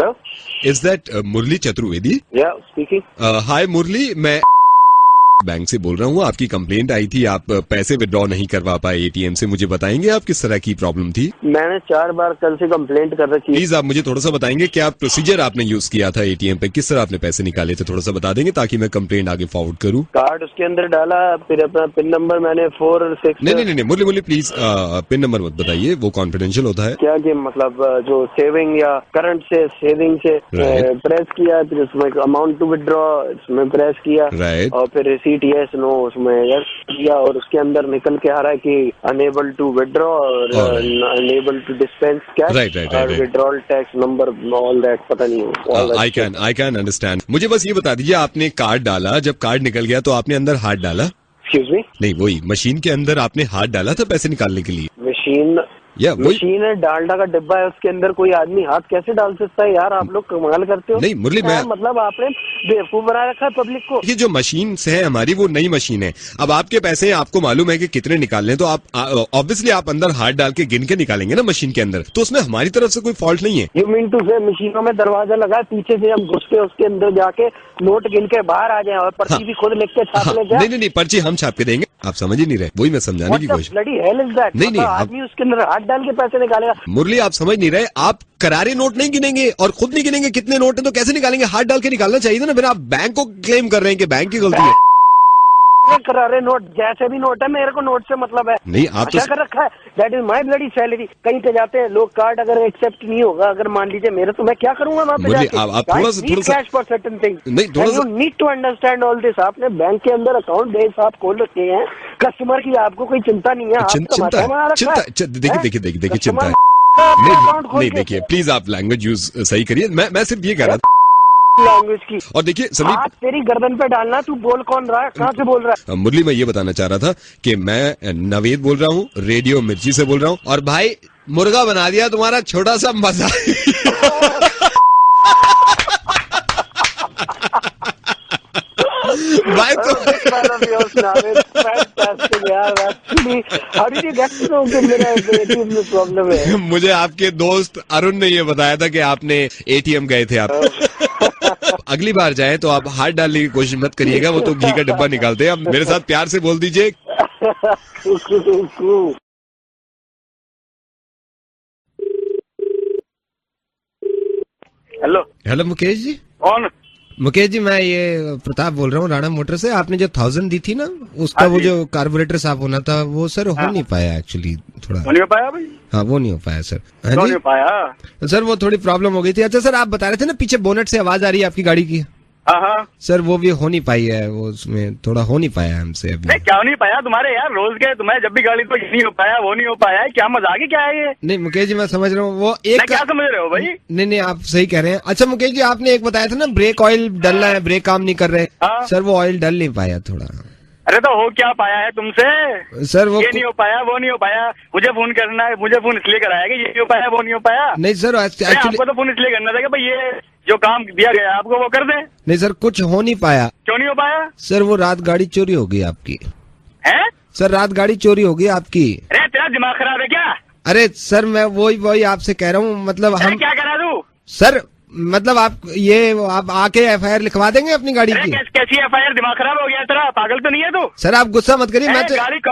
Hello, is that मुरली चतुर्वेदी? या speaking. हाय मुरली, मैं bank से बोल रहा हूँ। आपकी कंप्लेंट आई थी, आप पैसे विड्रॉ नहीं करवा पाए एटीएम से। मुझे बताएंगे आप किस तरह की प्रॉब्लम थी? मैंने 4 बार कल से कंप्लेंट कर रखी है। प्लीज आप मुझे थोड़ा सा बताएंगे क्या प्रोसीजर आपने यूज किया था एटीएम पे, किस तरह आपने पैसे निकाले थे? थोड़ा सा बता देंगे ताकि मैं कंप्लेंट आगे फॉरवर्ड करूँ। कार्ड उसके अंदर डाला, फिर अपना पिन नंबर मैंने 4 और 6। नहीं मुरली प्लीज पिन नंबर मत बताइए, वो कॉन्फिडेंशियल होता है। क्या कि मतलब जो सेविंग या करंट से सेविंग से प्रेस किया, फिर उसमें अमाउंट टू विड्रॉ इसमें प्रेस किया, और फिर रिसीट यस नो उसमें यस किया, और उसके अंदर निकल के आ रहा है कि अनेबल टू विड्रॉ और अनेबल टू डिस्पेंस कैश और withdrawal tax number all that, पता नहीं। I can understand. मुझे बस ये बता दीजिए, आपने कार्ड डाला, जब कार्ड निकल गया तो आपने अंदर हाथ डाला? Excuse me? नहीं, वही मशीन के अंदर आपने हाथ डाला था पैसे निकालने के लिए? मशीन है, डालडा का डिब्बा है, उसके अंदर कोई आदमी हाथ कैसे डाल सकता है यार? आप लोग कमाल करते हो। नहीं मुरली, मैं मतलब आपने बेवकूफ बना रखा है पब्लिक को। ये जो मशीन है हमारी, वो नई मशीन है। अब आपके पैसे आपको मालूम है कि कितने निकालने हैं, तो आप ऑब्वियसली आप अंदर हाथ डाल के गिन के निकालेंगे ना मशीन के अंदर, तो उसमें हमारी तरफ से कोई फॉल्ट नहीं है। यू मीन टू से मशीनों में दरवाजा लगा, पीछे से हम घुस के उसके अंदर जाके नोट गिन के बाहर आ जाए और पर्ची भी खुद लिख के छाप ले? नहीं, पर्ची हम छाप के देंगे। आप समझ ही नहीं रहे, वही मैं समझाने की कोशिश। नहीं, आदमी उसके अंदर हाथ डाल के पैसे निकालेगा? मुरली आप समझ नहीं रहे, आप करारे नोट नहीं गिनेंगे और खुद नहीं गिनेंगे कितने नोट है, तो कैसे निकालेंगे? हाथ डाल के निकालना चाहिए था ना। फिर आप बैंक को क्लेम कर रहे हैं कि बैंक की गलती है। करारे नोट जैसे भी नोट है, मेरे को नोट से मतलब है नहीं। आप क्या कर रखा है? That is my bloody salary. कहीं पे जाते हैं लोग, कार्ड अगर एक्सेप्ट नहीं होगा, अगर मान लीजिए मेरे, तो मैं क्या करूंगा वहाँ पे जाके? आप थोड़ा सा कैश फॉर सर्टेन थिंग्स। नहीं, थोड़ा सा need to understand all this. आपने बैंक के अंदर अकाउंट बेस आप खोल रखे हैं, कस्टमर की आपको कोई चिंता नहीं है? देखिए चिंता है। नहीं देखिए, प्लीज आप लैंग्वेज यूज सही करिए। मैं सिर्फ ये कह रहा था लैंग्वेज की। और देखिए समीप, आप तेरी गर्दन पे डालना। तू बोल कौन रहा है, कहाँ से बोल रहा है? मुरली, मैं ये बताना चाह रहा था कि मैं नवेद बोल रहा हूँ, रेडियो मिर्ची से बोल रहा हूँ। और भाई मुर्गा बना दिया तुम्हारा छोटा सा मजा। भाई तो प्रॉब्लम है। मुझे आपके दोस्त अरुण ने ये बताया था कि आपने एटीएम गए थे आप। अगली बार जाए तो आप हाथ डालने की कोशिश मत करिएगा, वो तो घी का डिब्बा निकालते हैं। आप मेरे साथ प्यार से बोल दीजिए। हेलो मुकेश जी। कौन? मुकेश जी, मैं ये प्रताप बोल रहा हूँ राणा मोटर से। आपने जो 1000 दी थी ना, उसका वो जो कार्बोरेटर साफ होना था, वो सर हो नहीं पाया एक्चुअली। थोड़ा नहीं हो पाया भाई? हाँ, वो नहीं हो पाया सर। हाँ नहीं हो पाया सर, वो थोड़ी प्रॉब्लम हो गई थी। अच्छा सर, आप बता रहे थे ना पीछे बोनट से आवाज आ रही है आपकी गाड़ी की? हाँ सर, वो भी हो नहीं पाई है, वो उसमें थोड़ा हो नहीं पाया हमसे अभी। नहीं, क्या नहीं पाया तुम्हारे यार? रोज के तुम्हें जब भी गाड़ी तो नहीं हो पाया, वो नहीं हो पाया है, क्या मजाक है क्या है ये? नहीं मुकेश जी, मैं समझ रहा हूँ वो एक। क्या समझ रहे हो भाई? नहीं, आप सही कह रहे हैं। अच्छा मुकेश जी, आपने एक बताया था ना ब्रेक ऑयल डलना है, ब्रेक काम नहीं कर रहे। सर, वो ऑयल डल नहीं पाया थोड़ा। अरे तो हो क्या पाया है तुमसे सर? वो ये नहीं हो पाया, वो नहीं हो पाया। मुझे फोन करना है, मुझे फोन इसलिए कराया कि ये नहीं हो पाया, वो नहीं हो पाया। नहीं सर, आपको तो फोन इसलिए करना था कि भाई ये जो काम दिया गया आपको वो कर दे। नहीं सर, कुछ हो नहीं पाया। क्यों नहीं हो पाया? सर, वो रात गाड़ी चोरी हो गई आपकी। है सर? रात गाड़ी चोरी हो गई आपकी। अरे तेरा दिमाग खराब है क्या? अरे सर, मैं वही आपसे कह रहा हूँ। मतलब हम क्या करा दूं? सर, मतलब आप आके एफआईआर लिखवा देंगे अपनी गाड़ी की? कैसी एफआईआर? दिमाग खराब हो गया तेरा? पागल तो नहीं है तू? सर, आप गुस्सा मत करिए। मैं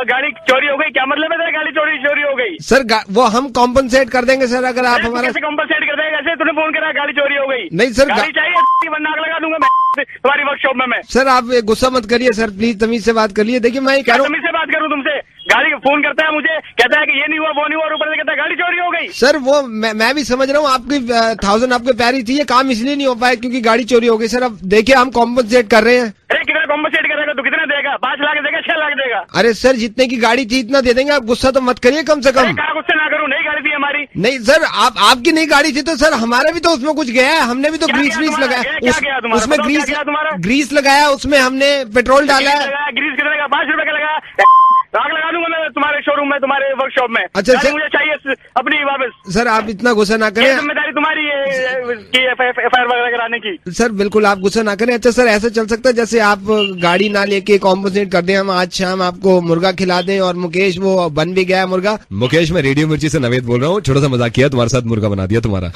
गाड़ी चोरी हो गई, क्या मतलब है तेरा? गाड़ी चोरी हो गई? सर, वो हम कॉम्पनसेट कर देंगे सर, अगर आप हमारा। कैसे कॉम्पनसेट कर देंगे? कैसे? तूने फोन करा गाड़ी चोरी हो गई? नहीं सर, गाड़ी चाहिए वरना आग लगा दूंगा मैं तुम्हारी वर्कशॉप में। सर, आप गुस्सा मत करिए सर, प्लीज तमीज से बात करिए। देखिए, मैं कह रहा हूँ, तमीज से बात करूँ तुमसे? गाड़ी फोन करता है मुझे, कहता है कि ये नहीं हुआ, वो नहीं हुआ, और ऊपर से कहता है गाड़ी चोरी हो गई। सर, वो मैं भी समझ रहा हूँ, आपकी 1000 आपके प्यारी थी, ये काम इसलिए नहीं हो पाया क्योंकि गाड़ी चोरी हो गई। सर, अब देखिए, हम कॉम्पनसेट कर रहे हैं। अरे कितना कॉम्पनसेट करेगा? तो कितना देगा? 5 लाख देगा, 6 लाख देगा? अरे सर, जितने की गाड़ी थी इतना दे देंगे। आप गुस्सा तो मत करिए कम से कम। कहाँ गुस्सा ना करूँ? नई गाड़ी थी हमारी। नहीं सर, आपकी नई गाड़ी थी तो सर हमारा भी तो उसमें कुछ गया है। हमने भी तो ग्रीस लगाया, उसमें ग्रीस लगाया, उसमें हमने पेट्रोल डाला है। ग्रीस कितने का? 5 रुपए का लगा। आग लगा दूंगा मैं तुम्हारे शोरूम में, तुम्हारे वर्कशॉप में। अच्छा सर, मुझे चाहिए अपनी वापस। सर आप इतना गुस्सा ना करें, जिम्मेदारी तुम्हारी है FIR वगैरह कराने की। सर बिल्कुल आप गुस्सा ना करें। अच्छा सर, ऐसा चल सकता है जैसे आप गाड़ी ना लेके कॉम्पोजिट कर दें, हम आज शाम आपको मुर्गा खिला दें और मुकेश वो बन भी गया है मुर्गा। मुकेश, मैं रेडियो मिर्ची से नवेद बोल रहा हूँ, छोटा सा मजाक किया, तुम्हारे साथ मुर्गा बना दिया तुम्हारा।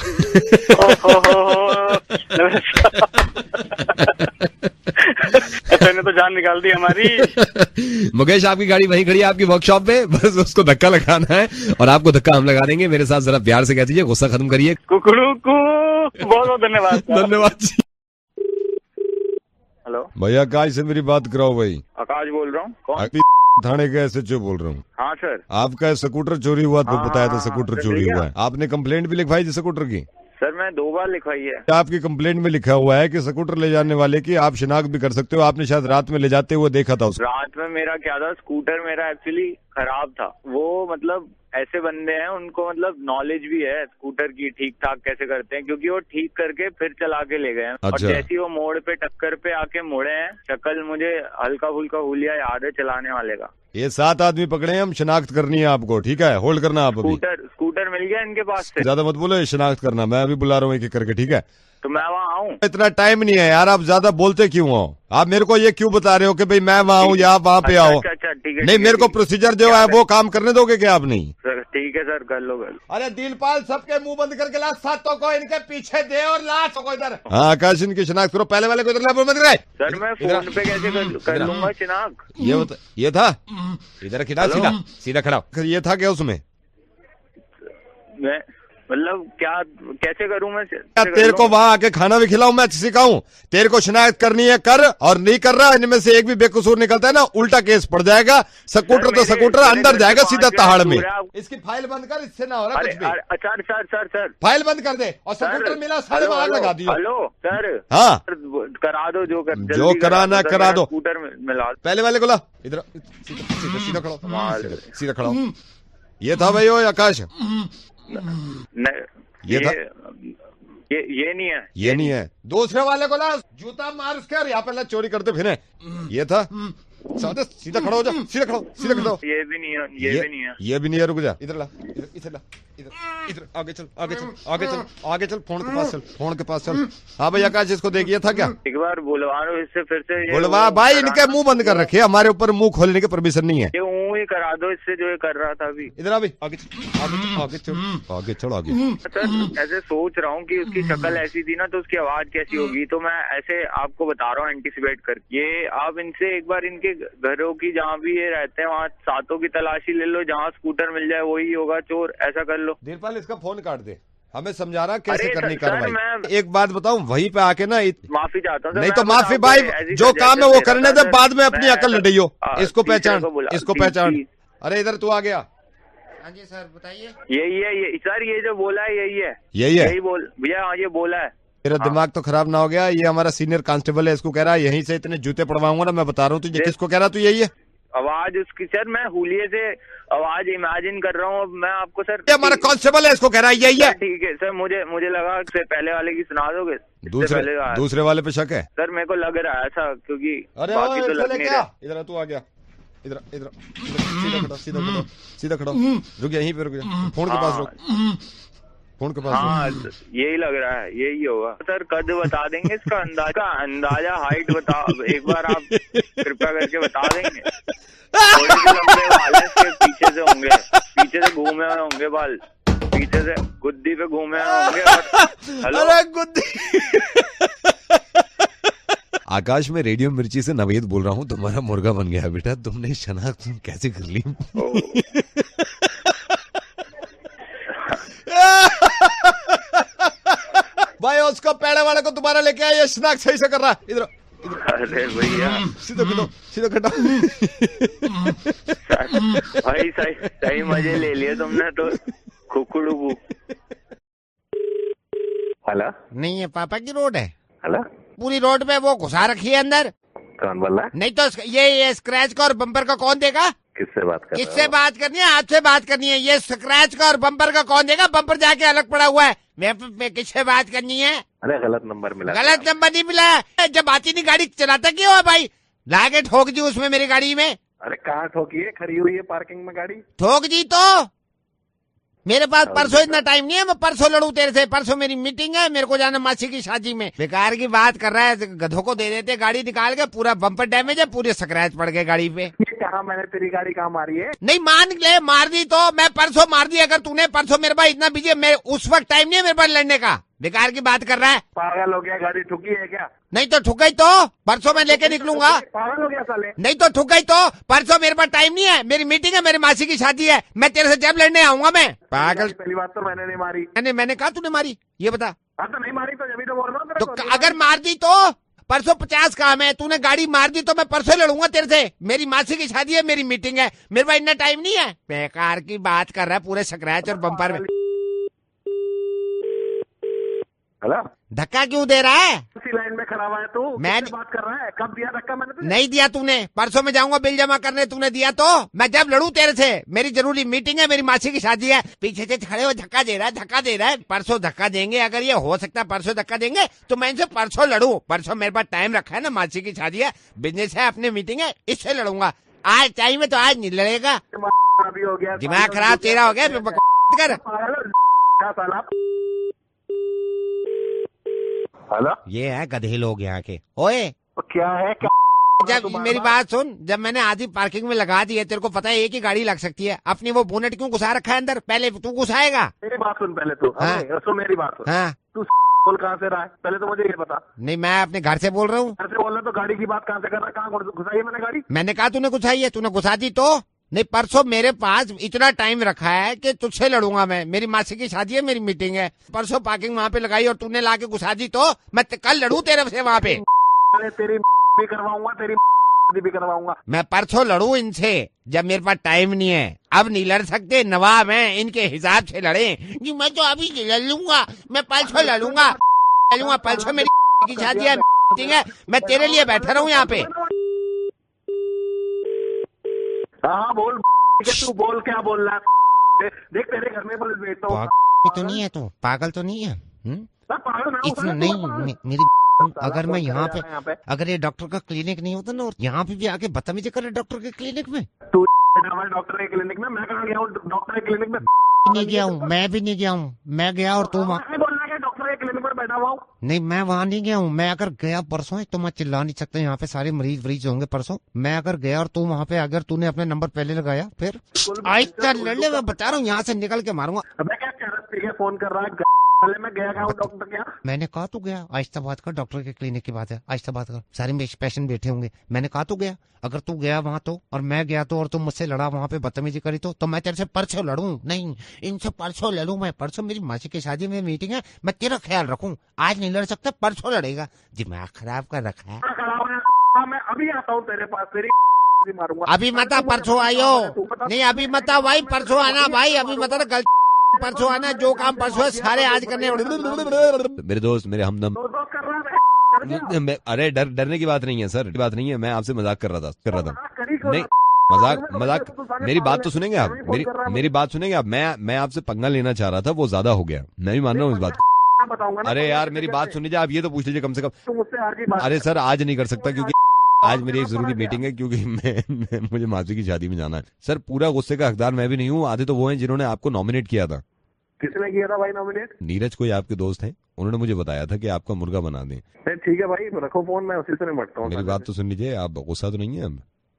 ने तो जान निकाल दी हमारी। मुकेश, आपकी गाड़ी वहीं खड़ी है आपकी वर्कशॉप पे, बस उसको धक्का लगाना है और आपको धक्का हम लगा देंगे। मेरे साथ जरा प्यार से कह दीजिए, गुस्सा खत्म करिए। कुकड़ू को बहुत बहुत धन्यवाद। धन्यवाद जी। हेलो भैया, आकाश से मेरी बात कराओ भाई। आकाश बोल रहा हूँ। कौन? थाने का SHO बोल रहा हूँ। हाँ सर। आपका स्कूटर चोरी हुआ तो बताया था, स्कूटर चोरी हुआ है। आपने कंप्लेंट भी लिखवाई थी स्कूटर की? सर मैं 2 बार लिखवाई है। आपकी कंप्लेंट में लिखा हुआ है कि स्कूटर ले जाने वाले की आप शिनाख्त भी कर सकते हो। आपने शायद रात में ले जाते हुए देखा था उसको। रात में मेरा क्या था, स्कूटर मेरा एक्चुअली खराब था। वो मतलब ऐसे बंदे हैं, उनको मतलब नॉलेज भी है स्कूटर की ठीक ठाक कैसे करते हैं, क्योंकि वो ठीक करके फिर चला के ले गए हैं। अच्छा। और जैसी वो मोड़ पे टक्कर पे आके मुड़े हैं, शक्ल मुझे हल्का फुल्का हुलिया याद है चलाने वाले का। ये 7 आदमी पकड़े हैं, हम शिनाख्त करनी है आपको, ठीक है? होल्ड करना आप अभी। स्कूटर मिल गया इनके पास से? ज्यादा मत बोलो, शिनाख्त करना। मैं अभी बुला रहा हूँ एक करके, ठीक है? तो मैं वहाँ आऊँ? इतना टाइम नहीं है यार, आप ज्यादा बोलते क्यों हो? आप मेरे को ये क्यों बता रहे हो कि भाई मैं वहाँ हूँ या आप वहाँ पे आओ? अच्छा ठीक है। नहीं, मेरे को प्रोसीजर जो है वो काम करने दोगे क्या आप? नहीं सर ठीक है सर, कर लो। अरे दिलपाल, सबके मुंह बंद करके ला, सातों को इनके पीछे दे और लाश को इधर। हाँ आकाश, इनकी शिनाख्त करो। पहले वाले को इधर ला, बंद कराए। सर मैं फोन पे कैसे कर लूंगा शिनाख्त? ये था इधर खिला, सीधा सीधा खड़ा। ये था क्या उसमें? मैं मतलब क्या कैसे करूं मैं? तेरे को वहाँ आके खाना भी खिलाऊं, मैं सिखाऊं? तेरे को शिनाख्त करनी है कर, और नहीं कर रहा इनमें से एक भी बेकसूर निकलता है ना, उल्टा केस पड़ जाएगा। स्कूटर तो स्कूटर अंदर जाएगा सीधा तहाड़ में। इसकी फाइल बंद कर, इससे ना हो रहा कुछ भी। अच्छा सर फाइल बंद कर दे और स्कूटर मिला, सारे बाहर लगा दियो। Hello sir. हाँ करा दो जो कराना करा दो। स्कूटर मिला। पहले वाले को ला इधर, सीधा खड़ा, सीधा खड़ा। ये था भाई वो आकाश? ये नहीं है। ये नहीं है। दूसरे वाले को ला, जूता मार उसके, यहाँ पे चोरी करते फिर। ये था, सीधा खड़ा हो जा, सीधा खड़ा। ये भी नहीं है, ये भी नहीं है, ये भी नहीं है। रुक जा, इधर ला, इधर ला, इधर आगे चल, आगे चल, फोन के पास चल। हाँ भाई आकाश, इसको देखिए था क्या? एक बार बुलवा लो इससे, फिर से बुलवा भाई। इनके मुंह बंद कर रखे, हमारे ऊपर मुंह खोलने की परमिशन नहीं है। ये ही करा दो इससे जो ये कर रहा था अभी। इधर अभी आगे चल। सर ऐसे सोच रहा हूँ कि उसकी शक्ल ऐसी थी ना, तो उसकी आवाज कैसी होगी, तो मैं ऐसे आपको बता रहा हूँ एंटिसिपेट कर। ये आप इनसे एक बार इनके घरों की, जहाँ भी ये रहते हैं वहाँ सातों की तलाशी ले लो, जहाँ स्कूटर मिल जाए वही होगा चोर, ऐसा कर लो। दिलपाल, इसका फोन काट दे, हमें समझा रहा कैसे करनी कार्रवाई। एक बात बताऊं, वहीं पे आके ना माफी चाहता हूँ। नहीं तो माफी भाई, जो काम है वो करने दे, बाद में अपनी अकल लड़ियो। इसको पहचान। अरे इधर तू आ गया। हाँ जी सर बताइए। यही है सर, ये जो बोला है यही है बोल भैया। हाँ ये बोला है। मेरा दिमाग तो खराब ना हो गया। ये हमारा सीनियर कांस्टेबल है, इसको कह रहा है यहीं से इतने जूते पड़वाऊंगा ना। मैं बता रहा हूँ तुझे। किसको कह रहा तू? यही है आवाज उसकी सर। मैं हुलिये से आवाज इमेजिन कर रहा हूँ। मैं आपको सर, ये हमारा कांस्टेबल है, इसको कह रहा है यही है। ठीक है सर, मुझे लगा कि पहले वाले की सुना दोगे। दूसरे वाले पे शक है सर? मेरे को लग रहा है ऐसा, क्योंकि अरे बाकी तो लग नहीं रहा। इधर तू आ गया, इधर सीधा खड़ा। रुक यहीं पे, रुक जा, फोन के पास रुक, फोन के पास। हाँ यही लग रहा है, यही होगा सर। कद बता देंगे इसका अंदाजा हाइट बता, एक बार आप कृपया करके बता देंगे? थोड़े से लंबे बाल है इसके, पीछे से होंगे, पीछे से घूमे हुए होंगे बाल, पीछे से गुद्दी पे घूमे हुए होंगे। अरे गुद्दी। आकाश, में रेडियो मिर्ची से नवेद बोल रहा हूँ। तुम्हारा मुर्गा बन गया बेटा। तुमने शनाख्त कैसे कर ली? भाई उसको पहले वाले को तुम्हारा लेके आया, ये शनाख्त सही से कर रहा है। इधर अरे भैया सीधा खड़ा। भाई सही मजे ले लिए तुमने तो। कुकड़ू। हेलो? नहीं है, पापा की रोड है। हेलो? पूरी रोड पे वो घुसा रखी है अंदर। कौन बोल रहा है? नहीं तो ये स्क्रैच का और बम्पर का कौन देगा? किससे बात कर रहे हो? किससे बात करनी है? आपसे बात करनी है। ये स्क्रैच का और बम्पर का कौन देगा? बम्पर जाके अलग पड़ा हुआ है। मैं किससे बात करनी है? अरे गलत नंबर मिला। गलत नंबर नहीं मिला है। जब आती नहीं गाड़ी चलाता क्यों है भाई? लाके ठोक दी उसमें मेरी गाड़ी में। अरे कहाँ ठोकी है, खड़ी हुई है पार्किंग में गाड़ी। ठोक दी तो मेरे पास परसों इतना टाइम नहीं है, मैं परसों लड़ू तेरे से। परसों मेरी मीटिंग है, मेरे को जाना मासी की शादी में। बेकार की बात कर रहा है, गधों को दे देते गाड़ी निकाल के, पूरा बम्पर डैमेज है, पूरे स्क्रैच पड़ गए गाड़ी पे। कहा मैंने तेरी गाड़ी कहाँ मारी है? नहीं मान ले, मार दी तो मैं परसों मार दी। अगर तूने परसों, मेरे पास इतना बिजी है, मैं उस वक्त टाइम नहीं है मेरे पास लड़ने का। बेकार की बात कर रहा है। पागल हो गया, गाड़ी ठुकी है क्या? नहीं तो ठुक गई तो परसों मैं लेके निकलूंगा। पागल हो गया साले। नहीं तो ठुक गई तो परसों मेरे पास टाइम नहीं है, मेरी मीटिंग है, मेरी मासी की शादी है, मैं तेरे से जब लड़ने आऊंगा मैं। पागल। पहली बात तो मैंने नहीं मारी। मैंने कहा तूने मारी, ये बता। हाँ तो नहीं मारी तो जब तो बोल रहा हूँ। तो अगर मार दी तो परसों 50 काम है, तूने गाड़ी मार दी तो मैं परसों लड़ूंगा तेरे से। मेरी मासी की शादी है, मेरी मीटिंग है, मेरे पास इतना टाइम नहीं है। बेकार की बात कर रहा है, पूरे स्क्रैच और बम्पर में। हेलो, धक्का क्यों दे रहा है? उसी लाइन में खड़ा हुआ है तू। मैं बात कर रहा है, कब दिया धक्का मैंने तुझे? नहीं दिया तूने। परसों में जाऊंगा बिल जमा करने, तूने दिया तो मैं जब लड़ू तेरे से। मेरी जरूरी मीटिंग है, मेरी मासी की शादी है। पीछे से खड़े हो, धक्का दे रहा है, धक्का दे रहा है। परसों धक्का देंगे, अगर ये हो सकता है परसों धक्का देंगे तो मैं इनसे परसों लड़ू। परसों मेरे पास टाइम रखा है ना, मासी की शादी है, बिजनेस है, अपनी मीटिंग है, इससे लड़ूंगा। आज टाइम है तो आज नहीं लड़ेगा। अभी हो गया, दिमाग खराब तेरा हो गया कर। हेलो, ये है गधे लोग यहाँ के। ओए क्या है क्या? जब मेरी बात सुन, जब मैंने आधी पार्किंग में लगा दी है, तेरे को पता है एक ही गाड़ी लग सकती है। अपनी वो बोनेट क्यों घुसा रखा है अंदर? पहले तू घुसाएगा। मेरी बात सुन पहले तू। हाँ। सुन मेरी बात सुन। हाँ। तू बोल कहाँ से रहा है पहले तो मुझे ये बता। नहीं, मैं अपने घर से बोल रहा हूँ। घर से बोल रहा तो गाड़ी की बात कहाँ से कर रहा है? कहाँ घुसाई है मैंने गाड़ी? मैंने कहा तूने घुसाई है, तूने घुसा दी तो। नहीं, परसों मेरे पास इतना टाइम रखा है कि तुझसे लड़ूंगा मैं। मेरी मासी की शादी है, मेरी मीटिंग है। परसों पार्किंग वहाँ पे लगाई और तूने लाके घुसा दी तो मैं कल लड़ू तेरे से वहाँ पे। तेरी भी करवाऊंगा, तेरी भी करवाऊंगा। मैं परसों लड़ू इनसे, जब मेरे पास टाइम नहीं है। अब नहीं लड़ सकते, नवाब है, इनके हिसाब से लड़े। जी मैं तो अभी लड़ लूंगा, मैं परसों लड़ूंगा। परसों मेरी की शादी है, मीटिंग है, मैं तेरे लिए बैठा रहूँ यहाँ पे। हाँ बोल, तू बोल, क्या बोल रहा है? देख तेरे घर में पुलिस भेजता हूँ। तो नहीं है, तू पागल तो नहीं है? पागल इतना नहीं, मेरी अगर मैं यहाँ पे, अगर ये डॉक्टर का क्लिनिक नहीं होता ना, और यहाँ पे भी आके बदतमीजी करे डॉक्टर के क्लिनिक में। तू डॉक्टर के क्लिनिक में, मैं कहाँ गया हूँ डॉक्टर के क्लिनिक में? नहीं गया हूँ, मैं भी नहीं गया हूँ। मैं गया और तू वहाँ बोलना है डॉक्टर के क्लिनिक में बैठा हुआ हूँ। नहीं, मैं वहाँ नहीं गया हूँ। मैं अगर गया परसों, तो मैं चिल्ला नहीं सकता, यहाँ पे सारे मरीज होंगे परसों। मैं अगर गया और तू वहाँ पे, अगर तूने अपने नंबर पहले लगाया, फिर आहिस्ता लड़ ले। मैं बता रहा हूँ, यहाँ से निकल के मारूंगा। मैं क्या कह रहा, फोन कर रहा है, पहले मैं गया हूँ डॉक्टर के यहाँ। मैंने कहा तू गया, आहिस्ता बात कर, डॉक्टर के क्लिनिक की बात है, आहिस्ता बात कर, सारे पेशेंट बैठे होंगे। मैंने कहा तू गया, अगर तू गया वहाँ तो, और मैं गया तो, और तुम मुझसे लड़ा वहाँ पे, बदतमीजी करी तो मैं तेरे से परसों लड़ूं। नहीं, इनसे परसों लड़ूं मैं। परसों मेरी मासी की शादी में मीटिंग है, मैं तेरा ख्याल रखूं। आज नहीं लड़ सकता, परसों लड़ेगा। दिमाग खराब कर रखा है। मैं अभी आता हूँ तेरे पास, तेरी मारूंगा। अभी मत आ, परसों आयो। नहीं अभी मत आ भाई, परसों आना भाई, अभी मत गलती, परसों आना। जो काम परसों है सारे आज करने। मेरे दोस्त, मेरे हमदम। अरे डरने की बात नहीं है सर, बात नहीं है। मैं आपसे मजाक कर रहा था। नहीं, मजाक। मेरी बात तो सुनेंगे आप, मेरी बात सुनेंगे आप। मैं आपसे पंगा लेना चाह रहा था, वो ज्यादा हो गया। मैं भी मान रहा हूँ इस बात को। अरे यार मेरी बात सुन लीजिए, आप ये तो पूछ लीजिए कम से कम। अरे सर आज नहीं कर सकता, क्योंकि आज मेरी एक जरूरी मीटिंग है, क्योंकि मुझे मासी की शादी में जाना है। सर पूरा गुस्से का हकदार मैं भी नहीं हूँ, आधे तो वो हैं जिन्होंने आपको नॉमिनेट किया था। किसने किया था भाई नॉमिनेट? नीरज, कोई आपके दोस्त हैं, उन्होंने मुझे बताया था कि आपका मुर्गा बना दें। ठीक है भाई, रखो फोन, मैं उसी से निपटता हूँ। मेरी बात तो सुन लीजिए, आप गुस्सा तो नहीं है?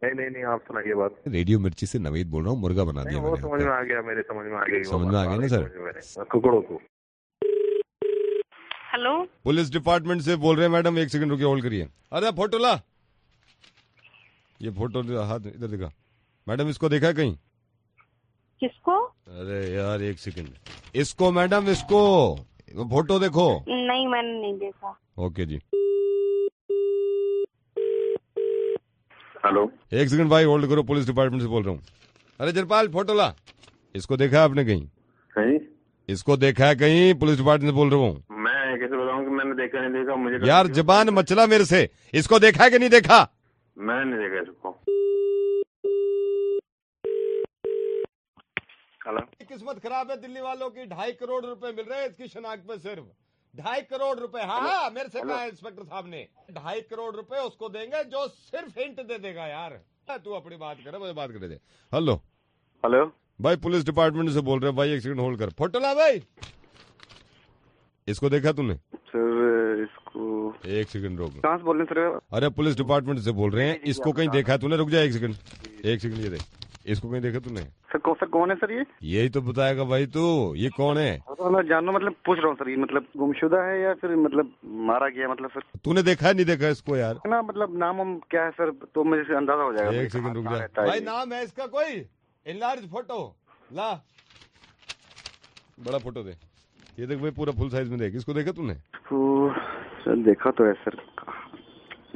नहीं, आप सुनाइए बात। रेडियो मिर्ची से नवेद बोल रहा हूँ, मुर्गा बना दिया। वो समझ में आ गया, मेरे समझ में आ गया। समझ में आ गया ना सर? कुकड़ों को। हेलो, पुलिस डिपार्टमेंट से बोल रहे हैं मैडम, एक सेकंड रुकिए, होल्ड करिए। अरे फोटो ला, ये फोटो हाथ इधर दिखा। मैडम इसको देखा कहीं? किसको? अरे यार एक सेकंड, इसको मैडम, इसको फोटो देखो। नहीं, मैंने नहीं देखा। ओके जी। हेलो, एक सेकंड भाई होल्ड करो, पुलिस डिपार्टमेंट से बोल रहा हूँ। अरे जरपाल फोटो ला, इसको देखा आपने कहीं? इसको देखा है कहीं? पुलिस डिपार्टमेंट से बोल रहा हूँ। मैं कैसे बताऊँ कि मैंने देखा नहीं देखा? मुझे यार जबान मचला मेरे से, इसको देखा है कि नहीं देखा? मैंने नहीं देखा इसको। किस्मत खराब है दिल्ली वालों की, 2.5 करोड़ रुपए मिल रहे हैं इसकी शनाख्त पे, सिर्फ 2.5 करोड़ रुपए। हाँ मेरे से कहा इंस्पेक्टर साहब ने, 2.5 करोड़ रुपए उसको देंगे जो सिर्फ हिंट दे देगा। यार तू अपनी बात कर, मुझे बात करे दे। हेलो हेलो भाई, पुलिस डिपार्टमेंट से बोल रहे हैं भाई, एक सेकंड होल्ड कर। फोटो ला भाई। इसको देखा तूने? सर इसको एक सेकंड रोक। कहाँ से बोल रहे हैं सर? अरे पुलिस डिपार्टमेंट से बोल रहे हैं। इसको कहीं देखा है तूने? रुक जा एक सेकंड, एक सेकंड, ये देख, इसको कहीं देखा तूने? सर कौन है सर ये? यही तो बताएगा भाई तू, ये कौन है? तो मैं जानना, मतलब पूछ रहा हूँ सर, ये मतलब गुमशुदा है या फिर मतलब मारा गया, मतलब सर? तूने देखा है नहीं देखा इसको यार? ना मतलब नाम हम क्या है सर, तो मुझे अंदाजा हो जाएगा। एक सेकंड रुक जा भाई, नाम है इसका कोई? इनलार्ज फोटो ला, बड़ा फोटो दे। ये देख भाई, पूरा फुल साइज में देख। इसको देखा तूने? सर देखा तो है सर,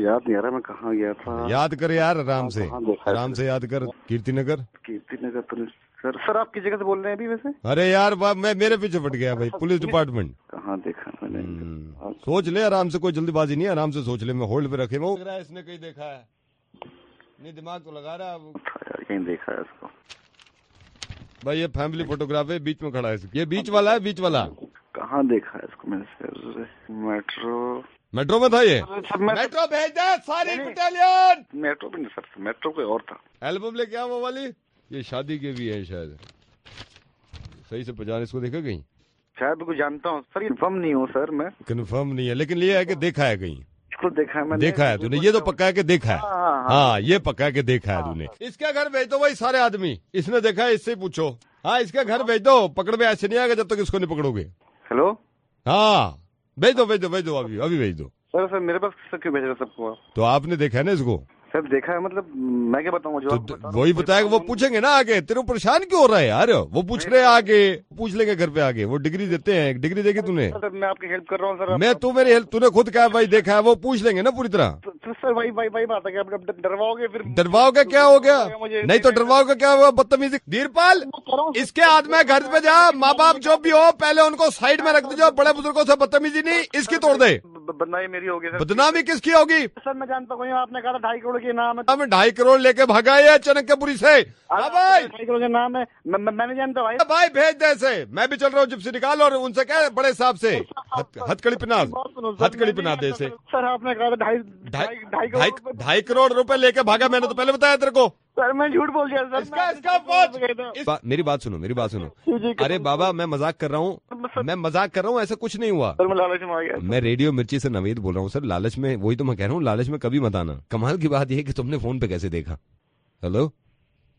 याद नहीं आ रहा मैं कहाँ गया था। याद कर यार, आराम से, आराम से याद कर। कीर्तिनगर पुलिस। सर आप किस जगह से बोल रहे हैं अभी वैसे? अरे यार मैं मेरे पीछे पट गया भाई, पुलिस डिपार्टमेंट। कहाँ देखा मैंने? सोच ले आराम से, कोई जल्दीबाजी नहीं है, आराम से सोच ले। मैं होल्ड पे रखे वो लग रहा है इसने कहीं देखा है, नहीं दिमाग तो लगा रहा है कहीं देखा है इसको भाई। ये फैमिली फोटोग्राफ है, बीच में खड़ा है, ये बीच वाला है, बीच वाला। कहाँ देखा है इसको मैंने सर? मेट्रो में था ये। मेट्रो भेज दे सारी बटालियन। मेट्रो भी नहीं सर, मेट्रो कोई और था। एल्बम लेके आ वो वाली, ये शादी के भी है शायद। सही से पहचान, इसको देखा कहीं? शायद कुछ जानता हूँ सर, कंफर्म नहीं हूँ सर मैं। कंफर्म नहीं है, लेकिन ये है कि देखा है कहीं। इसको देखा है मैंने। देखा है तूने? ये तो पक्का है कि देखा है। हाँ, ये पक्का है कि देखा है तूने। इसका घर भेज दो भाई सारे आदमी, इसने देखा है, इससे पूछो। हाँ, इसका घर भेज दो, पकड़ में ऐसे नहीं आएगा जब तक इसको नहीं पकड़ोगे। हेलो, हाँ भेज दो, भेज दो, भेज दो, अभी भेज दो। सर मेरे पास सर क्यों भेज रहे सबको? तो आपने देखा है ना इसको? सर देखा है, मतलब मैं क्या बताऊँ जो तो वही बताएगा, वो पूछेंगे ना आगे। तेरे को परेशान क्यों हो रहा है यार? वो पूछ रहे हैं आगे, पूछ लेंगे घर पे आगे, वो डिग्री देते हैं। डिग्री देगी तूने? सर मैं आपकी हेल्प कर रहा हूँ सर। मैं तू मेरी हेल्प, तूने खुद कहा भाई देखा है, वो पूछ लेंगे ना पूरी तरह। सर वही बात है कि आप डरवाओगे फिर। डरवाओगे क्या हो गया? नहीं तो डरवाओगे क्या हुआ? बदतमीजी। धीरपाल, इसके हाथ में घर पे जा, माँ बाप जो भी हो पहले उनको साइड में रख दीजिए। बड़े बुजुर्गों से बदतमीजी नहीं, इसकी तोड़ दे। बदनामी मेरी होगी सर। बदनामी किसकी होगी? सर मैं जानता हूँ, आपने कहा था 2.5 करोड़ के नाम है। 2.5 करोड़ लेके भागा है चाणक्यपुरी से। हाँ भाई, 2.5 करोड़ के नाम है, मैं नहीं जानता भाई। भाई भेज दे ऐसे, मैं भी चल रहा हूँ, जिप्सी निकाल और उनसे कह बड़े साहब से हथकड़ी पिना, हथकड़ी पिना दे इसे। सर आपने कहा था 2.5 करोड़ रुपए लेके भागा, मैंने तो पहले बताया तेरे को। सर मैं झूठ बोल दिया सर। मेरी बात सुनो, मेरी बात सुनो। अरे बाबा, मैं मजाक कर रहा हूँ, मैं मजाक कर रहा हूँ, ऐसा कुछ नहीं हुआ। सर मैं लालच में आ गया। मैं रेडियो मिर्ची से नवेद बोल रहा हूँ सर। लालच में, वही तो मैं कह रहा हूँ, लालच में कभी मत आना। कमाल की बात यह है कि तुमने फोन पे कैसे देखा? हेलो,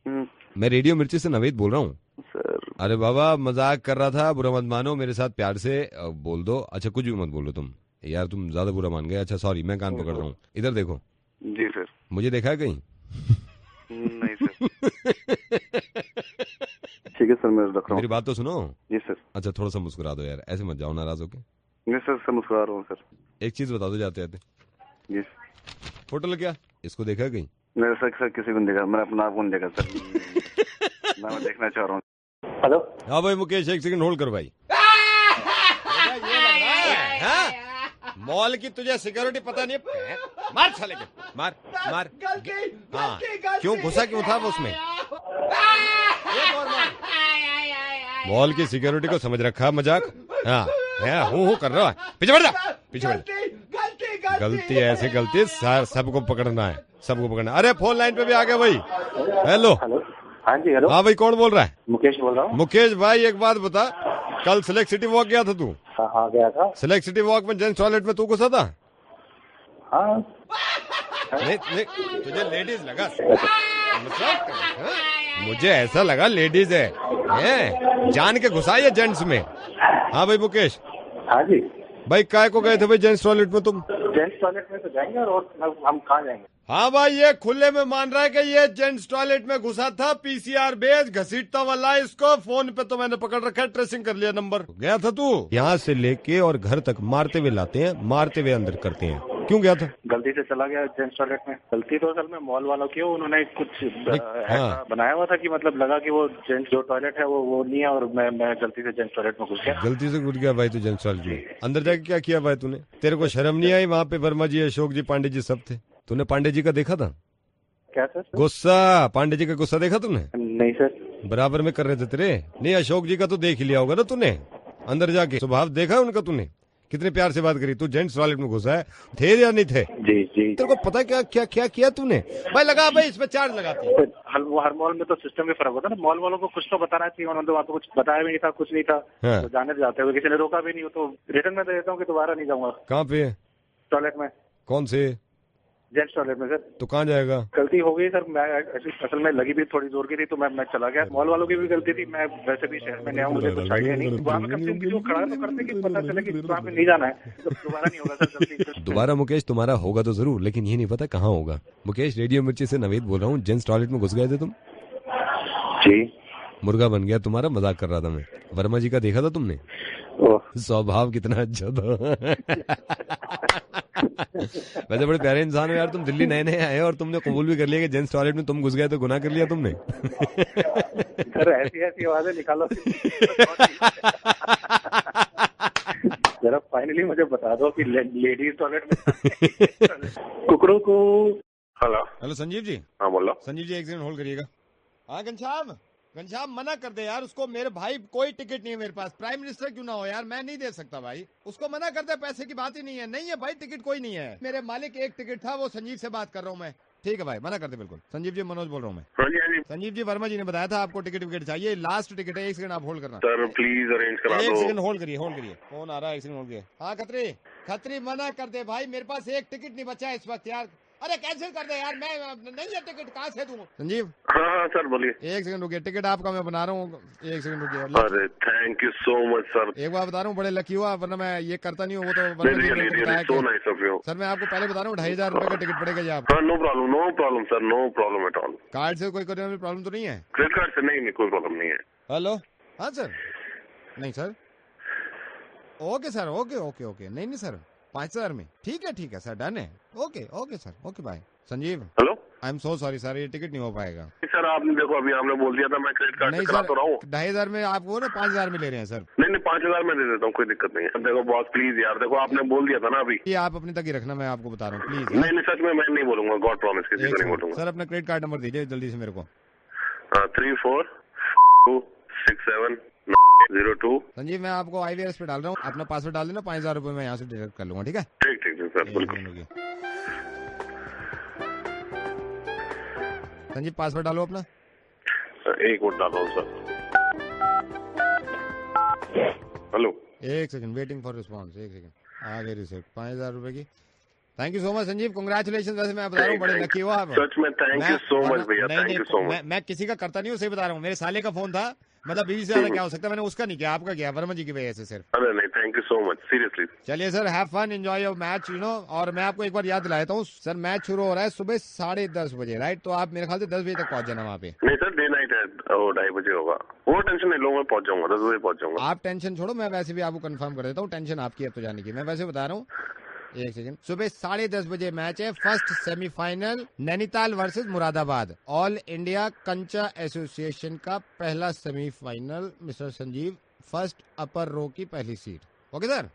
मैं रेडियो मिर्ची से नवेद बोल रहा हूँ सर। अरे बाबा, मजाक कर रहा था, बुरा मत मानो, मेरे साथ प्यार से बोल दो। अच्छा कुछ भी मत बोलो तुम यार, तुम ज्यादा बुरा मान गए। अच्छा सॉरी, मैं कान पकड़ रहा हूँ। इधर देखो। जी सर। मुझे देखा है कहीं? नहीं सर। ठीक है सर, मैं रख रहा हूँ। मेरी बात तो सुनो। जी सर। अच्छा थोड़ा सा मुस्कुरा दो यार, ऐसे मत जाओ नाराज होके। नहीं सर, मुस्कुरा रहा हूँ सर। एक चीज बता दो जाते जाते। जी। फोटो लग गया, इसको देखा है कहीं? नहीं सर, किसी को नहीं देखा, मैंने अपना आप को नहीं देखा सर। मैं देखना चाह रहा हूँ। हेलो। हाँ भाई मुकेश, एक सेकंड होल्ड कर भाई। मॉल की तुझे सिक्योरिटी पता नहीं है? मार साले के, मार मार। हाँ, क्यों घुसा क्यों था वो उसमें? मॉल की सिक्योरिटी को समझ रखा मजाक। हाँ हूँ कर रहा है। पीछे बढ़ जा, पीछे बढ़ जा। गलती ऐसे गलती सबको पकड़ना है, सबको पकड़ना। अरे फोन लाइन पे भी आ गया भाई। हेलो। हाँ जी हेलो। हाँ भाई, कौन बोल रहा है? मुकेश बोल रहा हूँ। मुकेश भाई, एक बात बता, कल सिलेक्ट सिटी वॉक गया था तू? हाँ गया था। सिलेक्ट सिटी वॉक में जेंट्स टॉयलेट में तू घुसा था? हाँ। नहीं, तुझे लेडीज लगा? मुझे ऐसा लगा लेडीज है, जान के घुसा ये जेंट्स में। हाँ भाई मुकेश। हाँ जी भाई, काय को गए थे भाई जेंट्स टॉयलेट में तुम? जेंट्स टॉयलेट में तो जाएंगे, और हम कहाँ जाएंगे? हाँ भाई, ये खुले में मान रहा है कि ये जेंट्स टॉयलेट में घुसा था। पीसीआर बेच घसीटता वाला इसको। फोन पे तो मैंने पकड़ रखा है, ट्रेसिंग कर लिया नंबर। गया था तू? यहाँ से लेके और घर तक मारते हुए लाते हैं, मारते हुए अंदर करते हैं। क्यों गया था? गलती से चला गया जेंट्स टॉयलेट में। गलती तो असल में मॉल वालों की, उन्होंने कुछ ऐसा बनाया हुआ था कि मतलब लगा कि वो जेंट्स जो टॉयलेट है वो नहीं है, और मैं गलती से जेंट्स टॉयलेट में घुस गया। गलती से घुस गया भाई तू जेंट्स टॉयलेट में? अंदर जाके क्या किया भाई तूने? तेरे को शर्म नहीं आई? वहाँ पे वर्मा जी, अशोक जी, पांडे जी सब थे। तूने पांडे जी का देखा था? क्या सर? गुस्सा, पांडे जी का गुस्सा देखा तूने? नहीं सर। बराबर में कर रहे थे तेरे। नहीं, अशोक जी का तो देख ही लिया होगा ना तूने अंदर जाके। स्वभाव देखा उनका तूने कितने प्यार से बात करी। तू जेंट्स टॉयलेट में घुसा है, थे या नहीं थे? जी जी। तेरे को पता है क्या क्या क्या किया तूने? भाई लगा भाई, इसमें चार्ज लगाती है। हर मॉल में तो सिस्टम में फर्क होता है ना, मॉल वालों को कुछ तो बताना चाहिए, उन्होंने तो वहाँ पे कुछ बताया भी नहीं था, कुछ नहीं था। हाँ। तो जाने जाते हुए किसी ने रोका भी नहीं हो तो रिटर्न में दे देता हूँ कि दोबारा नहीं जाऊंगा। कहाँ पे? टॉयलेट में। कौन से? जेंट्स टॉयलेट में सर। तो कहाँ जाएगा? गलती हो गई सर, मैं असल में लगी भी थोड़ी जोर की थी तो मैं चला गया। मॉल वालों की भी गलती थी, मैं वैसे भी शहर में नया हूँ, मुझे कुछ आइडिया नहीं। वहाँ पे कम से कम खड़ा तो करते कि पता चले कि वहाँ पे नहीं जाना है, तो दोबारा नहीं होगा सर। गलती दोबारा मुकेश तुम्हारा होगा तो जरूर, लेकिन ये नहीं पता कहाँ होगा। मुकेश, रेडियो मिर्ची से नवेद बोल रहा हूँ। जेंट्स टॉयलेट में घुस गए थे तुम? जी। मुर्गा बन गया तुम्हारा, मजाक कर रहा था मैं। वर्मा जी का देखा था तुमने? स्वभाव कितना अच्छा था। वैसे बड़े प्यारे इंसान हो यार तुम। दिल्ली नए नए आए और तुमने कबूल भी कर लिया कि जेंट्स टॉयलेट में तुम घुस गए, तो गुनाह कर लिया तुमने। सर ऐसी ऐसी आवाजें निकालो जरा, फाइनली मुझे बता दो कि लेडीज टॉयलेट में कुकड़ों को। हेलो संजीव जी। हाँ बोलो। संजीव जी एक सेकंड होल्ड करिएगा। हाँ घनश्याम, घनश्याम मना कर दे यार उसको। मेरे भाई कोई टिकट नहीं है मेरे पास, प्राइम मिनिस्टर क्यों ना हो यार, मैं नहीं दे सकता भाई। उसको मना कर दे, पैसे की बात ही नहीं है। नहीं है भाई, टिकट कोई नहीं है। मेरे मालिक एक टिकट था, वो संजीव से बात कर रहा हूँ मैं। ठीक है भाई, मना कर दे बिल्कुल। संजीव जी, मनोज बोल रहा हूँ मैं। संजीव जी, वर्मा जी ने बताया था आपको टिकट विकेट चाहिए, लास्ट टिकट है। एक सेकंड आप होल्ड करना सर, प्लीज अरेंज करा दो। एक सेकंड होल्ड करिए, होल्ड करिए। फोन आ रहा है, एक सेकंड होल्ड करिए। हाँ खत्री, खत्री मना कर दे भाई, मेरे पास एक टिकट नहीं बचा है इस वक्त यार। अरे कैंसिल कर दे यार, मैं नहीं है टिकट, कहाँ से दूं? संजीव। हाँ सर बोलिए। एक सेकंड रुकिए, टिकट आपका मैं बना रहा हूँ। एक सेकंड रुकिए। अरे thank you so much sir. एक बार बता रहा हूँ, बड़े लकी हुआ, वरना मैं ये करता नहीं हूँ। वो तो सर मैं आपको पहले बता रहा हूँ, 2500 रुपए का टिकट पड़ेगा ये आपको। No problem sir, no problem at all. Card से कोई करने में प्रॉब्लम तो नहीं है? क्रेडिट कार्ड से नहीं, कोई प्रॉब्लम नहीं है। हेलो, हाँ सर। नहीं sir, okay sir, okay okay okay. नहीं सर, 5000 में ठीक है सर, डन है। Okay okay sir, okay bye. Sanjeev. Hello, I am so sorry sir, ये टिकट नहीं हो पाएगा। सर आपने देखो, अभी आपने बोल दिया था, मैं क्रेडिट कार्ड से करा तो रहा हूँ। 2500 में आप वो ना 5000 में ले रहे हैं सर। नहीं 5000 में दे देता हूँ, कोई दिक्कत नहीं है। देखो बॉस प्लीज यार, देखो आपने बोल दिया था ना अभी। ये आप अपने तक ही रखना, मैं आपको बता रहा हूँ प्लीज। नहीं सच में मैं नहीं बोलूंगा, गॉड प्रॉमिस, किसी को नहीं बोलूंगा। सर अपना क्रेडिट कार्ड नंबर दीजिए जल्दी से मेरे को। 340262। संजीव, मैं आपको IVRS पे डाल रहा हूँ, अपना पासवर्ड डाल देना, 5000 रुपए मैं यहाँ से डिडक्ट कर लूंगा, ठीक है? ठीक सर, बिल्कुल। संजीव पासवर्ड डालो अपना। एक मिनट डालो सर। हेलो, एक सेकंड, वेटिंग फॉर रिस्पॉन्स। एक सेकंड, आ गई रिसिप्ट 5000 रुपए की। Thank you so much Sanjeev, congratulation. वैसे मैं बता रहा हूँ, बड़े लकी हो आप। सच में थैंक यू सो मच भैया, थैंक यू सो मच। मैं किसी का करता नहीं हूँ, सही बता रहा हूँ। मेरे साले का फोन था, मतलब 20 से ज्यादा क्या हो सकता है, मैंने उसका नहीं किया, आपका किया, वर्मा जी की वजह से सिर्फ। अरे नहीं, thank you so much, seriously. चलिए sir, have fun, enjoy your match, you know. और मैं आपको एक बार याद दिलाता हूँ सर, मैच शुरू हो रहा है सुबह 10:30 बजे, राइट? तो आप मेरे ख्याल से 10 बजे तक पहुंच जाना वहाँ पे। नहीं सर, डे नाइट है, 2:30 बजे होगा। वो टेंशन नहीं लो, मैं पहुंच जाऊंगा, 10 बजे पहुंच जाऊंगा। आप टेंशन छोड़ो, मैं वैसे भी आपको कंफर्म कर देता हूँ, टेंशन आपकी है तो जाने की। मैं वैसे बता रहा हूँ, एक सेकंड, सुबह 10:30 बजे मैच है। First semifinal Nainital versus Moradabad, all India कंचा एसोसिएशन का पहला सेमीफाइनल। मिस्टर संजीव, फर्स्ट अपर रो की पहली सीट। Okay sir?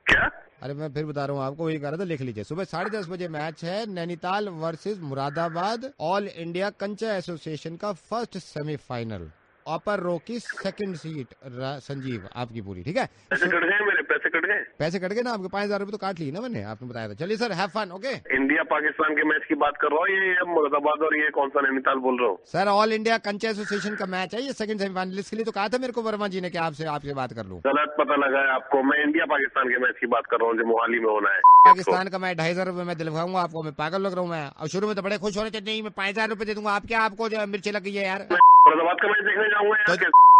क्या? अरे मैं फिर बता रहा हूँ आपको, वही कह रहा था, लिख लीजिए। सुबह 10:30 बजे मैच है, Nainital versus Moradabad, all India कंचा एसोसिएशन का फर्स्ट सेमीफाइनल, अपर रो की सेकंड सीट। संजीव आपकी पूरी, ठीक है? पैसे कट गए मेरे, पैसे कट गए। पैसे कट गए ना आपके, 5000 रुपए तो काट लिए ना मैंने, आपने बताया था। चलिए sir, have fun. Okay. India Pakistan के मैच की बात कर रहा हूँ, ये मुरादाबाद और ये कौन सा नैनीताल बोल रहा हूँ? सर ऑल इंडिया कंचा एसोसिएशन का मैच है ये, सेकंड सेमीफाइनलिस्ट के लिए। तो कहा था मेरे को वर्मा जी ने कि आपसे बात कर लूं। गलत पता लगा है आपको, मैं इंडिया पाकिस्तान के मैच की बात कर रहा हूँ जो मोहाली में होना है। पाकिस्तान का मैच 2500 रुपए में दिलवाऊंगा आपको, मैं पागल लग रहा हूँ मैं। और शुरू में तो बड़े खुश हो रहे थे, नहीं मैं 5000 रुपए दे दूंगा। आप क्या, आपको जो मिर्ची लग गई है यार? मुरादाबाद का मैच देखने जाऊंगा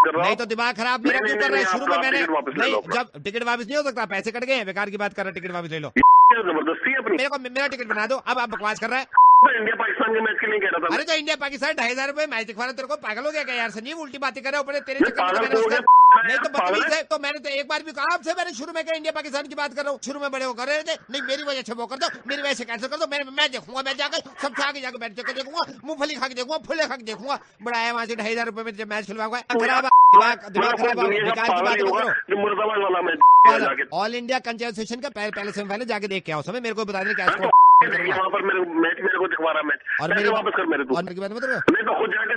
नहीं तो दिमाग खराब मेरा क्यों कर रहे हैं? शुरू में मैंने नहीं, जब टिकट वापस नहीं हो सकता, पैसे कट गए, बेकार की बात कर रहा है, टिकट वापस ले लो। जबरदस्ती है अपनी। मेरे को मेरा टिकट बना दो। अब आप बकवास कर रहा है। इंडिया पाकिस्तान के मैच के लिए कह रहा था। अरे तो इंडिया पाकिस्तान 2500 रुपए मैच दिखवा रहे, तेरे को पागल हो गया क्या यार? संजीव उल्टी बातें कर रहे हो, तेरे चक्कर में नहीं तो बदतमीज है। तो मैंने तो एक बार भी कहा आपसे, मैंने शुरू में क्या इंडिया पाकिस्तान की बात कर रहा हूँ? शुरू में बड़े वो कर रहे थे, नहीं मेरी वजह से वो कर दो, मेरी वजह से कैंसिल कर दो। मैं देखूंगा, मैं जाकर सबसे आगे जाकर बैठ कर देखूंगा, मूंगफली खा के देखूंगा, फुले खा के देखूंगा। बड़ा है वहां से 2500 रुपए में जब मैच खिलवाऊंगा। खराब दिमाग खराब, विकास की बात करो। मुरादाबाद वाला मैच ऑल इंडिया कंचा एसोसिएशन का पहले सेमीफाइनल जाके देख के आओ। समय मेरे को बता दें क्या वहाँ पर मेरे को दिखवा रहा मैच, और मेरे वापस कर मेरे और मेरी बात मत करो। मैं तो खुद जाके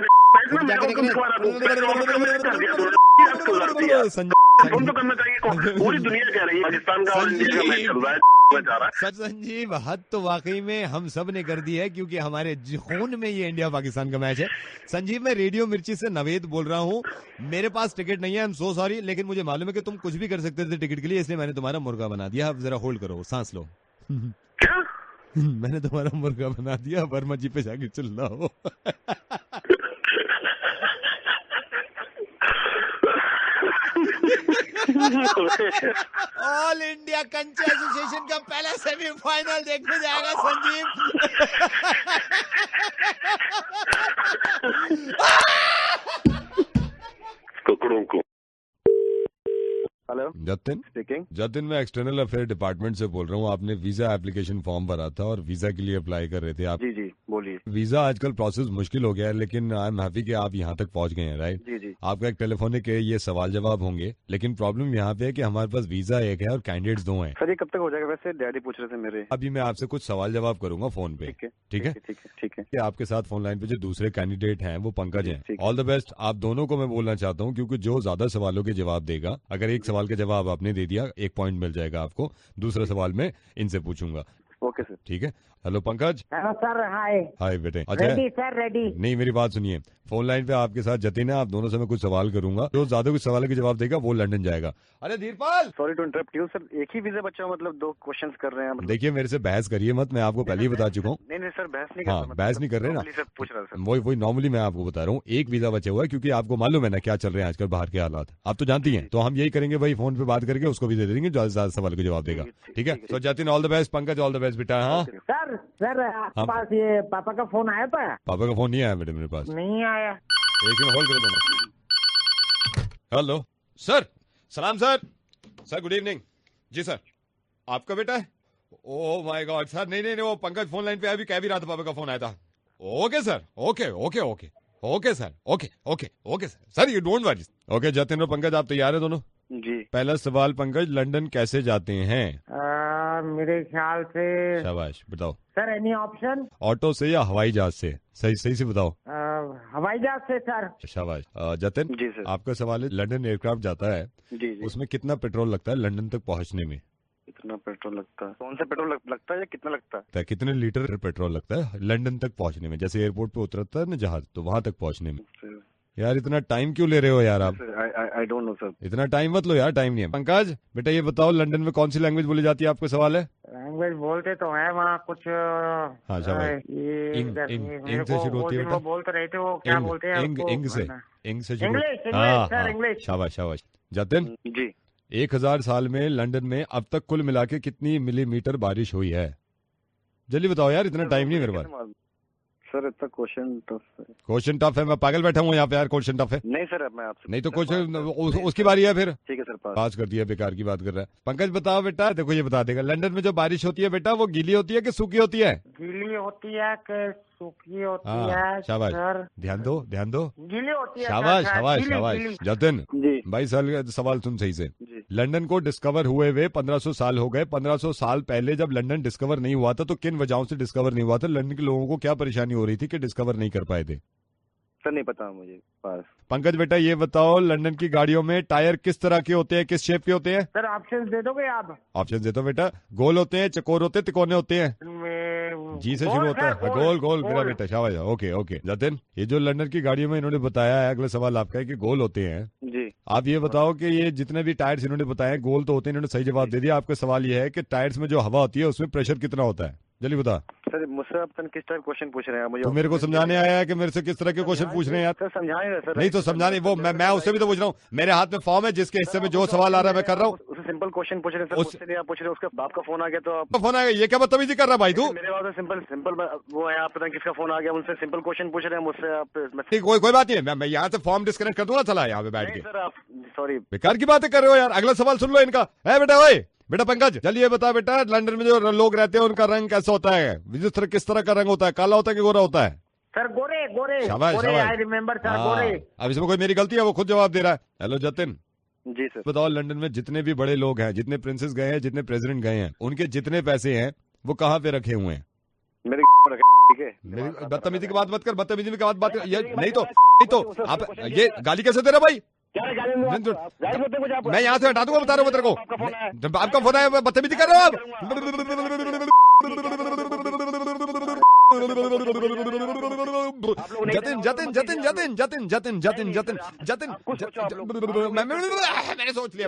कंफर्म तो करना चाहिए। पूरी दुनिया कह रही है पाकिस्तान का और इंडिया का मैच चल रहा है, जा रहा है। सच संजीव, हद तो वाकई में हम सब ने कर दी है, क्योंकि हमारे खून में ये इंडिया पाकिस्तान का मैच है। संजीव, मैं रेडियो मिर्ची से नवेद बोल रहा हूँ। मेरे पास टिकट नहीं है, आई एम सो सॉरी, लेकिन मुझे मालूम है कि तुम कुछ भी कर सकते थे टिकट के लिए, इसलिए मैंने तुम्हारा मुर्गा बना दिया। अब जरा होल्ड करो, सांस लो। क्या? मैंने तुम्हारा मुर्गा बना दिया, वर्मा जी पे जाके चिल्ला हो। ऑल इंडिया कंचे एसोसिएशन का पहला सेमीफाइनल देखने जाएगा संजीव। कुकड़ों को। Hello Jatin speaking. जतिन, मैं एक्सटर्नल अफेयर डिपार्टमेंट से बोल रहा हूँ। आपने वीजा एप्लीकेशन फॉर्म भरा था और वीजा के लिए अप्लाई कर रहे थे आप। जी जी बोलिए। वीजा आजकल प्रोसेस मुश्किल हो गया है, लेकिन आई एम हैप्पी कि आप यहाँ तक पहुँच गए हैं, राइट? जी जी। आपका एक टेलीफोनिक ये सवाल जवाब होंगे, लेकिन प्रॉब्लम यहाँ पे है कि हमारे पास वीजा एक है और कैंडिडेट्स 2 हैं। सर ये कब तक हो जाएगा? वैसे डैडी पूछ रहे थे मेरे। अभी मैं आपसे कुछ सवाल जवाब करूंगा फोन पे, ठीक है ठीक है? ठीक है ठीक है। कि आपके साथ फोन लाइन पे जो दूसरे कैंडिडेट हैं वो पंकज हैं। ठीक है। ऑल द बेस्ट आप दोनों को मैं बोलना चाहता हूँ, क्योंकि जो ज्यादा सवालों के जवाब देगा, अगर एक सवाल का जवाब आपने दे दिया 1 पॉइंट मिल जाएगा आपको। दूसरा सवाल मैं इनसे पूछूंगा, ओके सर। ठीक है? हेलो पंकज। हेलो सर, हाय। हाय बेटे। Ready sir, ready. नहीं, मेरी बात सुनिए। फोन लाइन पे आपके साथ जतिन है, आप दोनों से मैं कुछ सवाल करूंगा, जो ज्यादा कुछ सवालों के जवाब देगा वो लंदन जाएगा। अरे Dhirpal, sorry to interrupt you sir, एक ही वीजा बच्चा मतलब 2 क्वेश्चंस कर रहे हैं मतलब। देखिए मेरे से बहस करिए मत, मैं आपको पहले ही बता चुका हूँ। नहीं नहीं सर, बहस नहीं हाँ, बहस नहीं कर रहे ना, सर पूछ रहा सर। वही नॉर्मली मैं आपको बता रहा हूँ। एक वीजा बचा हुआ है, क्योंकि आपको मालूम है ना क्या चल रहे हैं आजकल बाहर के हालात, आप तो जानती हैं। तो हम यही करेंगे भाई, फोन पे बात करके उसको भी दे देंगे जो ज्यादा सवाल का जवाब देगा, ठीक है? तो Jatin all the best, Pankaj all the best बेटा। हाँ सर सर, आपके पास ये पापा का फोन आया था? पापा का फोन नहीं आया बेटे मेरे पास। नहीं आया। एक मिनट होल्ड करो दोनों। हेलो सर, सलाम सर। Sir good evening. जी सर, आपका बेटा है? ओह माय गॉड सर, नहीं नहीं वो पंकज फोन लाइन पे अभी कह भी रहा था, पापा का फोन आया था। Okay sir, okay okay okay okay sir, okay okay okay sir you don't worry. Okay Jatin और पंकज आप तैयार है दोनों? जी। पहला सवाल पंकज, लंदन कैसे जाते हैं? मेरे ख्याल से। शाबाश, बताओ सर, एनी ऑप्शन? ऑटो से या हवाई जहाज से? सही सही से बताओ। हवाई जहाज से सर। शाबाश। जतिन जी सर। आपका सवाल है, लंदन एयरक्राफ्ट जाता है, जी जी। उसमें कितना पेट्रोल लगता है लंदन तक पहुंचने में? कितना पेट्रोल लगता है? कौन सा पेट्रोल लगता है या कितना लगता है? कितने लीटर पेट्रोल लगता है लंदन तक पहुंचने में? जैसे एयरपोर्ट पे उतरता है ना जहाज, तो वहां तक पहुंचने में। यार इतना टाइम क्यों ले रहे हो यार आप? I don't know sir. इतना टाइम मत लो यार, टाइम नहीं है। पंकज बेटा ये बताओ, लंदन में कौन सी लैंग्वेज बोली जाती है? आपको सवाल है। लैंग्वेज बोलते तो है वहाँ कुछ। हाँ शाबाश। इंग से शुरू होती है बेटा। बोलते रहे थे वो, क्या बोलते हैं? इंग से शुरू। इंग्लिश। हाँ सर इंग्लिश। शाबाश शाबाश। जतिन जी। 1000 साल में लंदन में अब तक कुल मिला के कितनी मिलीमीटर बारिश हुई है? जल्दी बताओ यार, इतना टाइम नहीं मेरे पास। सर इतना क्वेश्चन टफ है। क्वेश्चन टफ है? मैं पागल बैठा हूँ यहाँ पे यार, क्वेश्चन टफ है? नहीं सर, अब मैं आपसे नहीं तो क्वेश्चन उसकी बारी है फिर। ठीक है सर, पास कर दिया, बेकार की बात कर रहा है। पंकज बताओ बेटा, देखो ये बता देगा, लंदन में जो बारिश होती है बेटा वो गीली होती है कि सूखी होती है? गीली होती है कि सूखी होती हाँ, है? शाबाश, सर ध्यान दो ध्यान दो। गीली होती है। शाबाश सर, शाबाश गीली, शाबाश। गीली। जतिन जी। 22 साल का सवाल सुन सही से। जी। लंदन को डिस्कवर हुए हुए 1500 साल हो गए। 1500 साल पहले जब लंदन डिस्कवर नहीं हुआ था तो किन वजहों से डिस्कवर नहीं हुआ था? लंदन के लोगों को क्या परेशानी हो रही थी कि डिस्कवर नहीं कर पाए थे? सर नहीं पता मुझे, पास। पंकज बेटा ये बताओ, लंदन की गाड़ियों में टायर किस तरह के होते हैं, किस शेप के होते हैं? सर ऑप्शन दे दोगे आप? ऑप्शन देता हूं बेटा। गोल होते हैं, चकोर होते हैं, तिकोने होते हैं? जी से शुरू होता है। गोल गोल मेरा बेटा, शाबाश। Okay okay. जतिन ये जो लंदन की गाड़ियों में इन्होंने बताया है, अगला सवाल आपका है कि गोल होते हैं। जी। आप ये बताओ कि ये जितने भी टायर्स इन्होंने बताए गोल तो होते हैं, इन्होंने सही जवाब दे दिया। आपका सवाल ये है कि टायर्स में जो हवा होती है उसमें प्रेशर कितना होता है? जल्दी बता। सर मुझसे आप किस टाइप क्वेश्चन पूछ रहे हैं मुझे? तो मेरे को समझाने आया है कि मेरे से किस तरह के क्वेश्चन पूछ रहे हैं यार? सर समझाएंगे सर। नहीं तो समझाने वो मैं उससे भी तो पूछ रहा हूँ। मेरे हाथ में फॉर्म है जिसके हिस्से में जो सवाल आ रहा है मैं कर रहा हूँ। उससे सिंपल क्वेश्चन पूछ रहे हैं सर, मुझसे नहीं आप पूछ रहे हैं। उसके बाप का फोन आ गया तो आप फोन आ गया, ये क्या बदतमीजी कर रहा भाई तू? मेरे बात सिंपल वो है, आप पता नहीं किसका फोन आ गया, उनसे सिंपल क्वेश्चन पूछ रहे हैं मुझसे आप। ठीक, कोई बात नहीं है, मैं यहाँ से फॉर्म डिस्कनेक्ट कर दूंगा, चला यहाँ पे बैठ के। सर आप सॉरी, बेकार की बातें कर रहे हो यार। अगला सवाल सुन लो इनका है बेटा। भाई बेटा पंकज चलिए बता बेटा, लंदन में जो लोग रहते हैं उनका रंग कैसा होता है? किस तरह का रंग होता है? काला होता है कि गोरा होता है? सर गोरे गोरे। शाबाश गोरे, शाबाश। आई रिमेम्बर सर, गोरे। अब इसमें कोई मेरी गलती है? वो खुद जवाब दे रहा है। हेलो जतिन। जी सर। बताओ, लंदन में जितने भी बड़े लोग हैं, जितने प्रिंसेस गए हैं, जितने प्रेसिडेंट गए हैं, उनके जितने पैसे हैं वो कहाँ पे रखे हुए हैं? मेरे ठीक है। बदतमीजी की बात मत कर, बदतमीजी की बात कर। नहीं तो आप ये गाली कैसे दे रहा भाई? क्या गाली दूंगा आपको? आप गाली देते मुझे आप? मैं यहाँ से हटा दूंगा, बता रहा हूँ तेरे को। जब आपका फोन आया बदतमीजी कर रहे हो आप। जतिन जतिन जतिन जतिन जतिन जतिन जतिन जतिन जतिन मैंने सोच लिया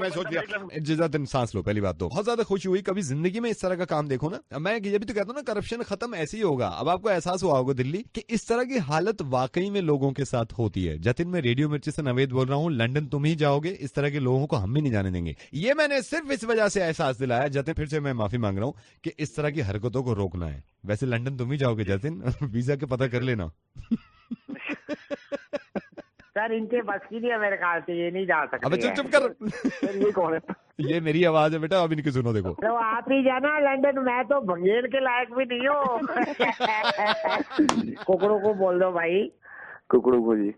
जतिन सांस लो। पहली बात तो बहुत ज्यादा खुशी हुई, कभी जिंदगी में इस तरह का काम देखो ना। मैं ये भी तो कहता हूँ ना, करप्शन खत्म ऐसे ही होगा। अब आपको एहसास हुआ होगा दिल्ली कि इस तरह की हालत वाकई में लोगों के साथ होती है। जतिन, मैं रेडियो मिर्ची से नवेद बोल रहा हूँ। लंदन तुम ही जाओगे, इस तरह के लोगों को हम भी नहीं जाने देंगे। ये मैंने सिर्फ इस वजह से एहसास दिलाया। जतिन, फिर से मैं माफी मांग रहा हूँ कि इस तरह की हरकतों को रोकना है। वैसे लंदन तुम ही जाओगे जतिन, वीजा के पता कर लेना। सर इनके बस की नहीं है मेरे ख्याल से, ये नहीं जा सकते। अबे चुप कर। ये कौन है? ये मेरी आवाज है बेटा, अब इनकी सुनो। देखो तो आप ही जाना लंदन, मैं तो भंगेर के लायक भी नहीं हूँ। कुकड़ों को बोल दो भाई। कुकड़ू को जी।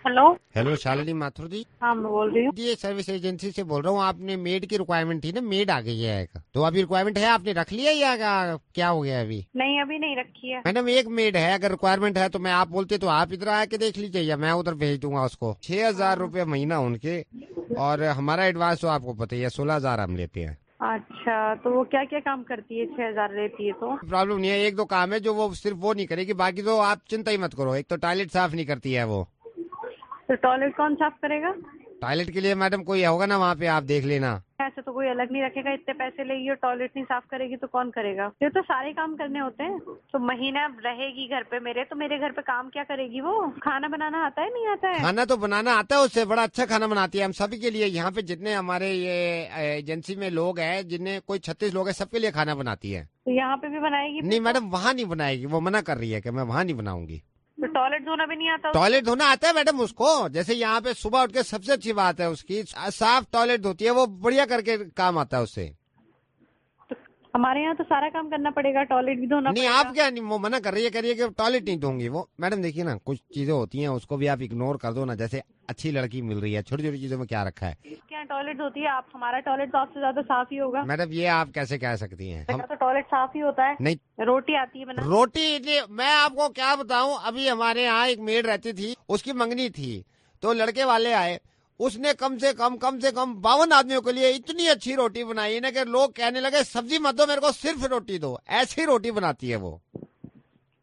हेलो। हेलो शालिनी माथुर जी। हाँ मैं बोल रही हूँ। ये सर्विस एजेंसी से बोल रहा हूँ। आपने मेड की रिक्वायरमेंट थी ना, मेड आ गई है एक। तो अभी रिक्वायरमेंट है, आपने रख लिया या क्या हो गया अभी? नहीं अभी नहीं रखी है मैडम, एक मेड है। अगर रिक्वायरमेंट है तो मैं आप बोलते तो आप इधर आके देख लीजिए, या मैं उधर भेज दूंगा उसको। 6,000 रुपये महीना उनके, और हमारा एडवांस तो आपको पता ही है 16,000 हम लेते हैं। अच्छा तो वो क्या क्या काम करती है? 6,000 लेती है तो? प्रॉब्लम नहीं है, एक दो काम है जो वो सिर्फ वो नहीं करेगी, बाकी तो आप चिंता ही मत करो। एक तो टॉयलेट साफ नहीं करती है वो। तो टॉयलेट कौन साफ करेगा? टॉयलेट के लिए मैडम कोई होगा ना वहाँ पे, आप देख लेना। ऐसे तो कोई अलग नहीं रखेगा, इतने पैसे लेगी और टॉयलेट नहीं साफ करेगी तो कौन करेगा? ये तो सारे काम करने होते हैं। तो महीना रहेगी घर पे मेरे, तो मेरे घर पे काम क्या करेगी वो? खाना बनाना आता है नहीं आता है? खाना तो बनाना आता है उससे, बड़ा अच्छा खाना बनाती है। हम सभी के लिए, यहाँ पे जितने हमारे ये एजेंसी में लोग हैं, जिन्हें कोई 36 लोग हैं, सबके लिए खाना बनाती है। तो यहाँ पे भी बनाएगी? नहीं मैडम, वहाँ नहीं बनाएगी, वो मना कर रही है कि मैं वहाँ नहीं बनाऊंगी। तो टॉयलेट धोना भी नहीं आता? टॉयलेट धोना आता है मैडम उसको। जैसे यहाँ पे सुबह उठ के सबसे अच्छी बात है उसकी, साफ टॉयलेट धोती है वो, बढ़िया करके काम आता है उससे। तो हमारे यहाँ तो सारा काम करना पड़ेगा, टॉयलेट भी धोना नहीं आप क्या नहीं, वो मना कर रही है, करिए कि टॉयलेट नहीं धोंगी वो। मैडम देखिए ना, कुछ चीजें होती हैं उसको भी आप इग्नोर कर दो ना। जैसे अच्छी लड़की मिल रही है, छोटी छोटी चीजों में क्या रखा है? क्या टॉयलेट धोती है आप? हमारा टॉयलेट तो आपसे ज्यादा साफ ही होगा। मैडम ये आप कैसे कह सकती हैं? हम तो टॉयलेट साफ ही होता है। नहीं, रोटी आती है बना? रोटी मैं आपको क्या बताऊं, अभी हमारे यहाँ एक मेड रहती थी, उसकी मंगनी थी, तो लड़के वाले आए, उसने कम से कम 52 आदमियों के लिए इतनी अच्छी रोटी बनाई ना कि लोग कहने लगे सब्जी मत दो मेरे को, सिर्फ रोटी दो। ऐसी रोटी बनाती है वो।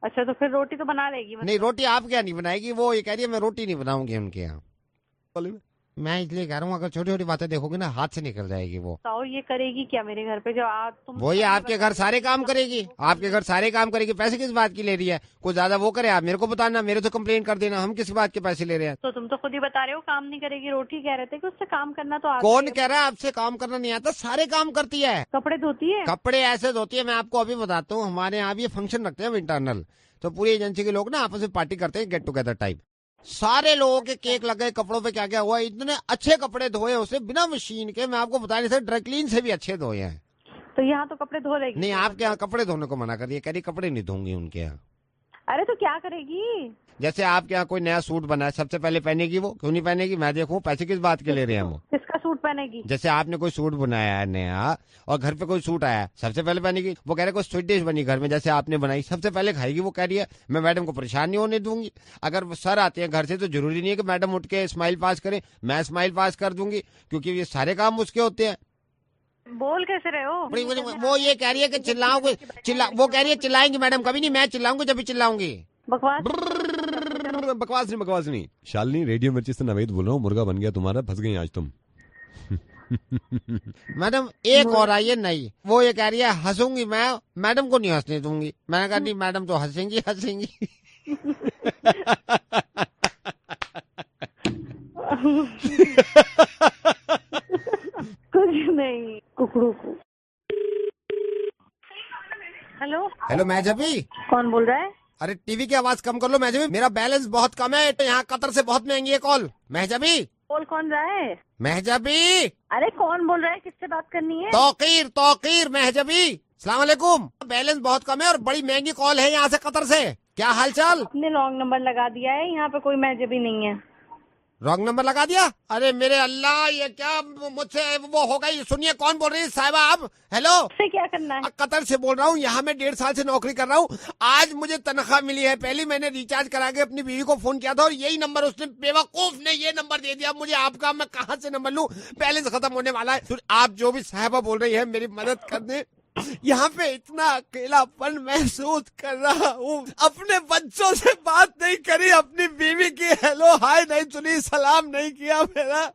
अच्छा तो फिर रोटी तो बना लेगी? नहीं रोटी आप क्या नहीं बनाएगी, वो ये कह रही है मैं रोटी नहीं बनाऊंगी उनके यहाँ। मैं इसलिए कह रहा हूँ, अगर छोटी छोटी बातें देखोगे ना, हाथ से निकल जाएगी वो। तो ये करेगी क्या मेरे घर पे? जब तुम वही आपके घर सारे काम करेगी, आपके घर सारे काम करेगी। पैसे किस बात की ले रही है? कुछ ज्यादा वो करे आप मेरे को बताना, मेरे तो कंप्लेंट कर देना, हम किस बात के पैसे ले रहे हैं? तो तुम तो खुद ही बता रहे हो काम नहीं करेगी। रोटी कह रहे थे कि उससे काम करना तो आता कौन कह रहा है आपसे काम करना नहीं आता? सारे काम करती है। कपड़े धोती है? कपड़े ऐसे धोती है, मैं आपको अभी बताता हूँ। हमारे यहाँ भी ये फंक्शन रखते हैं इंटरनल, तो पूरी एजेंसी के लोग ना आपस में पार्टी करते हैं, गेट टुगेदर टाइप। सारे लोगों के केक लगे, कपड़ों पे क्या क्या हुआ, इतने अच्छे कपड़े धोए उसे बिना मशीन के, मैं आपको बता नहीं सकता, ड्राई क्लीन से भी अच्छे धोए हैं। तो यहाँ तो कपड़े धो लेगी? नहीं आपके यहाँ कपड़े धोने को मना कर रही है, कह रही कपड़े नहीं धोंगी उनके यहाँ। अरे तो क्या करेगी? जैसे आपके यहाँ कोई नया सूट बना है, सबसे पहले पहनेगी वो, क्यों नहीं पहनेगी? मैं देखूं पैसे किस बात के ले रहे हैं वो। किसका सूट पहनेगी? जैसे आपने कोई सूट बनाया है नया और घर पे कोई सूट आया, सबसे पहले पहनेगी। वो कह रहे कोई स्वीट डिश बनी घर में, जैसे आपने बनाई, सबसे पहले खाएगी। वो कह रही है मैं मैडम को परेशान नहीं होने दूंगी। अगर सर आते हैं घर से तो जरूरी नहीं है कि मैडम उठ के स्माइल पास करें, मैं स्माइल पास कर दूंगी, क्योंकि ये सारे काम उसके होते हैं। बोल कैसे रहे हो? वो ये कह रही है कि चिल्लाओगे, वो कह रही है चिल्लाएंगी मैडम, कभी नहीं, मैं चिल्लाऊंगी जब भी चिल्लाऊंगी। बकवास नहीं। शालिनी, रेडियो मिर्ची से नवेद बोल रहा हूँ, मुर्गा बन गया तुम्हारा, फंस गई आज तुम। मैडम एक और आई है नहीं, वो ये कह रही है हंसूंगी मैं, मैडम को नहीं हंसने दूंगी। मैंने कहा नहीं मैडम तो हंसेंगी। कुछ नहीं, कुकड़ू को। हेलो महजबी। कौन बोल रहा है? अरे टीवी की आवाज कम कर लो महजबी, मेरा बैलेंस बहुत कम है, तो यहाँ कतर से बहुत महंगी है कॉल। महजबी बोल, कौन रहा है? महजबी। अरे कौन बोल रहा है? किससे बात करनी है? तौकीर महजबी, सलाम अलैकुम। बैलेंस बहुत कम है और बड़ी महंगी कॉल है यहाँ से कतर से, क्या हाल चाल? आपने रॉन्ग नंबर लगा दिया है, यहाँ पे कोई महजबी नहीं है। रॉन्ग नंबर लगा दिया। अरे मेरे अल्लाह, ये क्या मुझसे वो हो गई। सुनिए, कौन बोल रही है साहिबा आप? हेलो, से क्या करना है? कतर से बोल रहा हूँ। यहाँ मैं 1.5 साल से नौकरी कर रहा हूँ। आज मुझे तनख्वाह मिली है। पहले मैंने रिचार्ज करा के अपनी बीवी को फोन किया था और यही नंबर उसने, बेवकूफ ने ये नंबर दे दिया मुझे आपका। मैं कहाँ से नंबर लूँ? बैलेंस खत्म होने वाला है। आप जो भी साहिबा बोल रही है, मेरी मदद कर दे। यहाँ पे इतना अकेलापन महसूस कर रहा हूँ। अपने बच्चों से बात नहीं करी, अपनी बीवी की हेलो हाय नहीं सुनी, सलाम नहीं किया मेरा।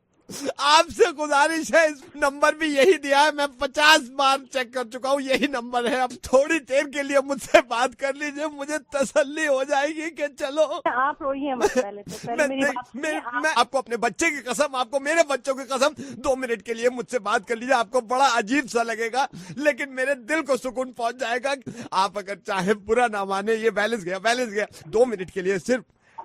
आपसे गुजारिश है, इस नंबर भी यही दिया है, मैं 50 बार चेक कर चुका हूँ, यही नंबर है। अब थोड़ी देर के लिए मुझसे बात कर लीजिए, मुझे तसल्ली हो जाएगी कि चलो। आप रोइए मत पहले तो, पहले मेरी बात सुनिए। मैं आपको अपने बच्चे की कसम, आपको मेरे बच्चों की कसम, 2 मिनट के लिए मुझसे बात कर लीजिए। आपको बड़ा अजीब सा लगेगा, लेकिन मेरे दिल को सुकून पहुंच जाएगा। आप अगर चाहे बुरा ना माने, ये बैलेंस गया 2 मिनट के लिए सिर्फ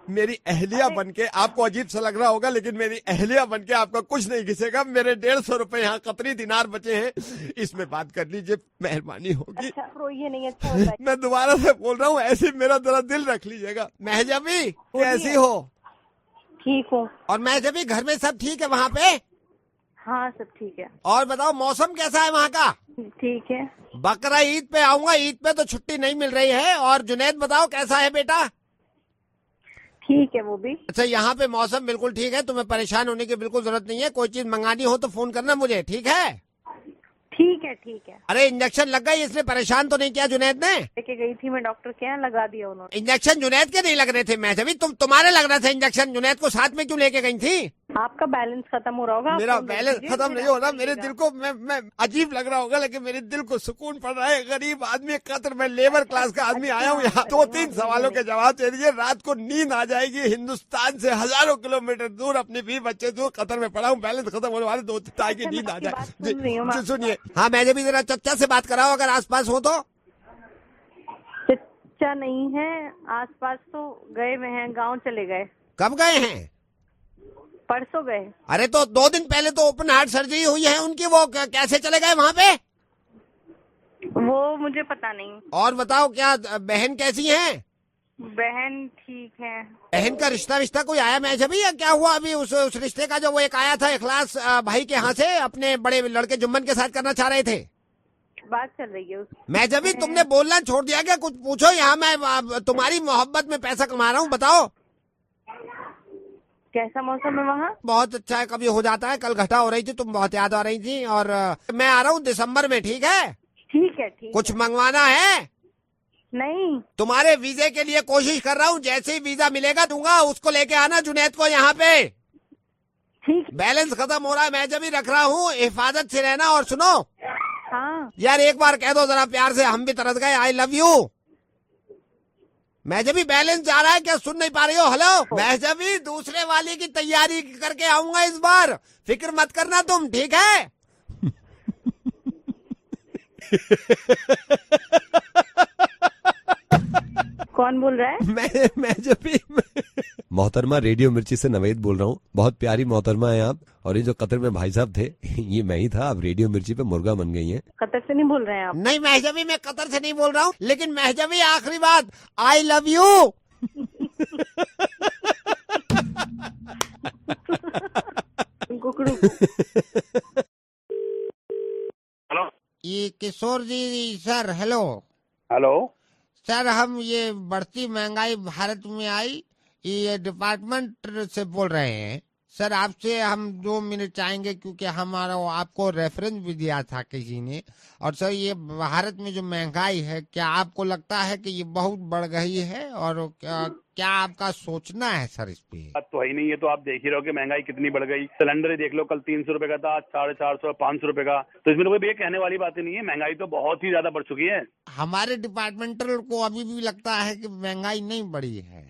मेरी अहलिया बनके, आपको अजीब सा लग रहा होगा, लेकिन मेरी अहलिया बनके आपका कुछ नहीं घिसेगा। मेरे 150 रुपए यहाँ कतरी दिनार बचे हैं, इसमें बात कर लीजिए, मेहरबानी होगी। अच्छा, रोइए नहीं, अच्छा होता है। मैं दोबारा से बोल रहा हूँ, ऐसे मेरा जरा दिल रख लीजिएगा। महजबी कैसी हो? ठीक हूँ। और महजबी, घर में सब ठीक है वहाँ पे? हाँ, सब ठीक है। और बताओ, मौसम कैसा है वहाँ का? ठीक है। बकरा ईद पे आऊंगा, ईद पे तो छुट्टी नहीं मिल रही है। और जुनैद बताओ कैसा है बेटा? ठीक है वो भी। अच्छा, यहाँ पे मौसम बिल्कुल ठीक है, तुम्हें परेशान होने की बिल्कुल जरूरत नहीं है। कोई चीज मंगानी हो तो फोन करना मुझे, ठीक है? ठीक है, ठीक है। अरे इंजेक्शन लग गई, इसलिए परेशान तो नहीं किया जुनैद ने? लेके गई थी मैं डॉक्टर के यहाँ, लगा दिया उन्होंने। इंजेक्शन जुनैद के नहीं लग रहे थे महजबी, तुम्हारे लग रहे थे इंजेक्शन। जुनैद को साथ में क्यों लेके गई थी? आपका बैलेंस खत्म हो रहा होगा। मेरा बैलेंस खत्म नहीं हो रहा, मेरे दिल को मैं अजीब लग रहा होगा, लेकिन मेरे दिल को सुकून पड़ रहा है। गरीब आदमी, कतर में लेबर क्लास का आदमी आया हूँ यहाँ। 2-3 सवालों के जवाब दे दीजिए, रात को नींद आ जाएगी। हिंदुस्तान से हजारों किलोमीटर दूर, अपनी भी बच्चे दूर, कतर में पड़ा हूँ। बैलेंस खत्म होने वाले, 2 ताकि नींद आ जाए। सुनिए, हाँ महजबी, जरा चच्चा से बात कराओ अगर आसपास हो तो। चच्चा नहीं है आसपास, तो गए हुए हैं, गाँव चले गए। कब गए हैं? परसों गए। अरे तो 2 दिन पहले तो ओपन हार्ट सर्जरी हुई है उनकी, वो कैसे चले गए वहाँ पे? वो मुझे पता नहीं। और बताओ, क्या बहन कैसी है? बहन ठीक है। बहन का रिश्ता कोई आया महजबी, या क्या हुआ अभी उस रिश्ते का? जो वो एक आया था इखलास भाई के यहाँ से, अपने बड़े लड़के जुम्मन के साथ करना चाह रहे थे। बात चल रही है उसकी। महजबी, तुमने बोलना छोड़ दिया क्या? कुछ पूछो, यहाँ मैं तुम्हारी मोहब्बत में पैसा कमा रहा हूँ, बताओ। कैसा मौसम है वहाँ? बहुत अच्छा है, कभी हो जाता है। कल घटा हो रही थी, तुम बहुत याद आ रही थी। और मैं आ रहा हूँ दिसंबर में, ठीक है? ठीक है, ठीक। कुछ मंगवाना है? नहीं। तुम्हारे वीजे के लिए कोशिश कर रहा हूँ, जैसे ही वीजा मिलेगा दूंगा, उसको लेके आना जुनैद को यहाँ पे। ठीक। बैलेंस खत्म हो रहा है, मैं जब ही रख रहा हूँ, हिफाजत से रहना। और सुनो, हाँ यार एक बार कह दो जरा प्यार से, हम भी तरस गए, आई लव यू। महजबी, बैलेंस जा रहा है क्या? सुन नहीं पा रही हो? हेलो महजबी, दूसरे वाली की तैयारी करके आऊंगा इस बार, फिक्र मत करना तुम, ठीक है? कौन बोल रहा है? मैं जब भी मोहतरमा रेडियो मिर्ची से नवेद बोल रहा हूँ। बहुत प्यारी मोहतरमा है आप। और ये जो कतर में भाई साहब थे, ये मैं ही था। आप रेडियो मिर्ची पे मुर्गा बन गई हैं। कतर से नहीं बोल रहे हैं आप? नहीं महजबी, मैं कतर से नहीं बोल रहा हूँ, लेकिन महजबी आखिरी बात, आई लव यू। हेलो, ये किशोर जी सर, हेलो। हेलो सर, हम ये बढ़ती महंगाई भारत में आई, ये डिपार्टमेंट से बोल रहे हैं। सर आपसे हम 2 मिनट चाहेंगे, क्योंकि हमारा आपको रेफरेंस भी दिया था किसी ने। और सर, ये भारत में जो महंगाई है, क्या आपको लगता है कि ये बहुत बढ़ गई है? और क्या आपका सोचना है सर इस पे? बात तो है ही नहीं, ये तो आप देख ही रहे हो कि महंगाई कितनी बढ़ गई। सिलेंडर ही देख लो, कल 300 रुपए का था, आज 450, 500 रुपए का। तो इसमें तो कोई कहने वाली बात ही नहीं है, महंगाई तो बहुत ही ज्यादा बढ़ चुकी है। हमारे डिपार्टमेंटल को अभी भी लगता है कि महंगाई नहीं बढ़ी है।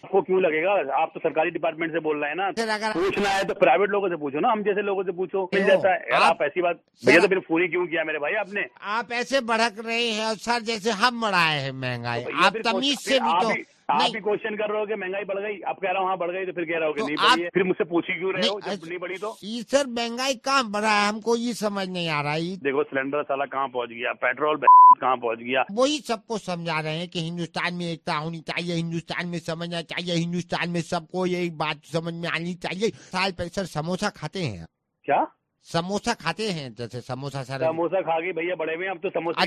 आपको क्यों लगेगा? आप तो सरकारी डिपार्टमेंट से बोल रहे हैं ना। अगर पूछना है तो प्राइवेट लोगों से पूछो ना, हम जैसे लोगों से पूछो, मिल जाता है। आप ऐसी बात भैया, तो फिर फोन ही क्यों किया मेरे भाई आपने? आप ऐसे भड़क रहे हैं सर, जैसे हम बढ़ाए हैं महंगाई। आप तमीज से भी तो आप ही क्वेश्चन कर रहे हो कि महंगाई बढ़ गई, अब कह रहा हूँ हाँ बढ़ गई, तो फिर कह रहे हो कि नहीं बढ़ी है, फिर मुझसे पूछ ही क्यों रहे हो जब नहीं बढ़ी तो? सर महंगाई कहाँ बढ़ा है, हमको ये समझ नहीं आ रहा है। देखो सिलेंडर साला कहाँ पहुँच गया, पेट्रोल कहाँ पहुँच गया, वही सबको समझा रहे हैं कि हिंदुस्तान में एकता होनी चाहिए, हिंदुस्तान में समझना चाहिए, हिंदुस्तान में सबको यही बात समझ में आनी चाहिए। साल पहले सर समोसा खाते हैं क्या? समोसा खाते हैं, जैसे समोसा सर समोसा खा के भैया बड़े हुए, अब तो समोसे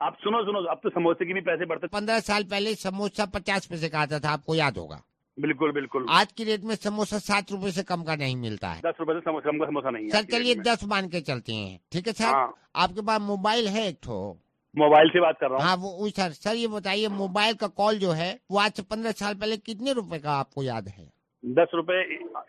आप सुनो अब तो समोसे की भी पैसे बढ़ते। 15 साल पहले समोसा 50 पैसे का आता था, आपको याद होगा। बिल्कुल बिल्कुल। आज की रेट में समोसा 7 रुपए से कम का नहीं मिलता है। 10 रुपए से कम का समोसा नहीं है सर। चलिए 10 मान के चलते हैं, ठीक है सर। आपके पास मोबाइल है एक ठो? मोबाइल से बात कर रहा हूँ। हाँ वो सर ये बताइए, मोबाइल का कॉल जो है वो आज से 15 साल पहले कितने रुपए का आपको याद है? 10 रुपए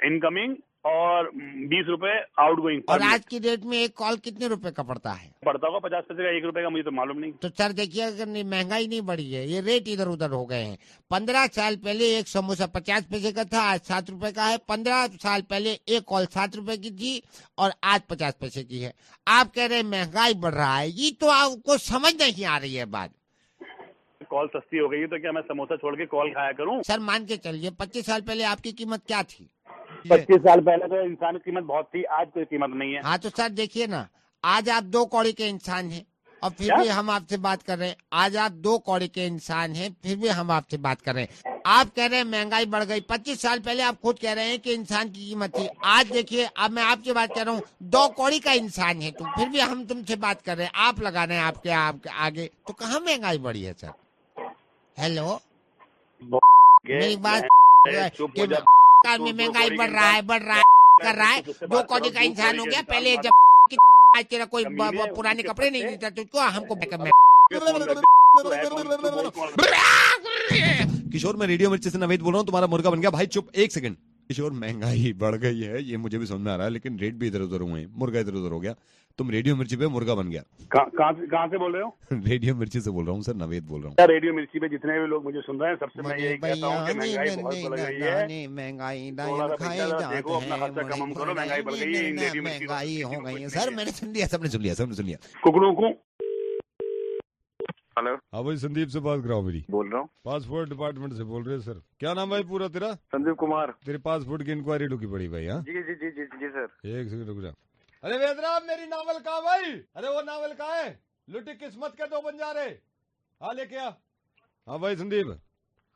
इनकमिंग और 20 रुपए आउटगोइंग। और आज की डेट में एक कॉल कितने रुपए का पड़ता है? पड़ता होगा 50 पैसे का, 1 रुपए का, मुझे तो मालूम नहीं। तो सर देखिए, अगर महंगाई नहीं बढ़ी है, ये रेट इधर उधर हो गए हैं। 15 साल पहले एक समोसा 50 पैसे का था, आज 7 रुपए का है। 15 साल पहले एक कॉल 7 रुपए की थी और आज 50 पैसे की है। आप कह रहे हैं महंगाई बढ़ रहा है, ये तो आपको समझ नहीं आ रही है बात। कॉल सस्ती हो गई है तो क्या मैं समोसा छोड़ के कॉल खाया करूं? सर मान के चलिए 25 साल पहले आपकी कीमत क्या थी? 25 साल पहले तो इंसान की कीमत बहुत थी, आज कोई कीमत नहीं है। हाँ तो सर देखिए ना, आज आप 2 कौड़ी के इंसान हैं और फिर भी हम आपसे बात कर रहे हैं। आज आप 2 कौड़ी के इंसान हैं, फिर भी हम आपसे बात कर रहे हैं। आप कह रहे हैं महंगाई बढ़ गई। 25 साल पहले आप खुद कह रहे हैं कि इंसान की कीमत थी। आज देखिए, अब मैं आपसे बात कर रहा हूँ, 2 कौड़ी का इंसान है तुम, फिर भी हम तुमसे बात कर रहे हैं। आप लगा रहे हैं आपके आगे, तो कहाँ महंगाई बढ़ी है सर? हेलो, मेरी बात में महंगाई बढ़ रहा है कर रहा है। 2 कौड़ी का इंसान हो गया। पहले जब आज तेरा कोई पुराने कपड़े नहीं देता तुझको, हमको किशोर, मैं रेडियो मिर्ची से नवेद बोल रहा हूँ, तुम्हारा मुर्गा बन गया। भाई चुप 1 सेकंड। किशोर, महंगाई बढ़ गई है, ये मुझे भी समझ में आ रहा है, लेकिन रेट भी इधर उधर हुए, मुर्गा इधर उधर हो गया। तुम रेडियो मिर्ची पे मुर्गा बन गया। कहाँ से बोल रहे हो? रेडियो मिर्ची से बोल रहा हूँ सर, नवेद बोल रहा हूँ। रेडियो मिर्ची पे जितने भी लोग मुझे सुन रहे हैं, सबसे मैं यही कहता हूँ कि महंगाई बहुत बढ़ गई है। महंगाई हो गई है सर। मैंने सुन लिया, सबने सुन लिया। कुकड़ों को। हेलो, हाँ भाई संदीप से बात कराओ मेरी। बोल रहा हूँ, पासपोर्ट डिपार्टमेंट से बोल रहे हैं सर। क्या नाम है पूरा तेरा? संदीप कुमार। तेरे पासपोर्ट की इंक्वायरी रुकी पड़ी भाई। हाँ जी सर। 1 सेकंड रुक जा। अरे वेदराम, मेरी नावल कहाँ भाई? अरे वो नावल कहाँ है? लुटी किस्मत के 2 बंजारे, हाँ लेके आ। हाँ भाई संदीप।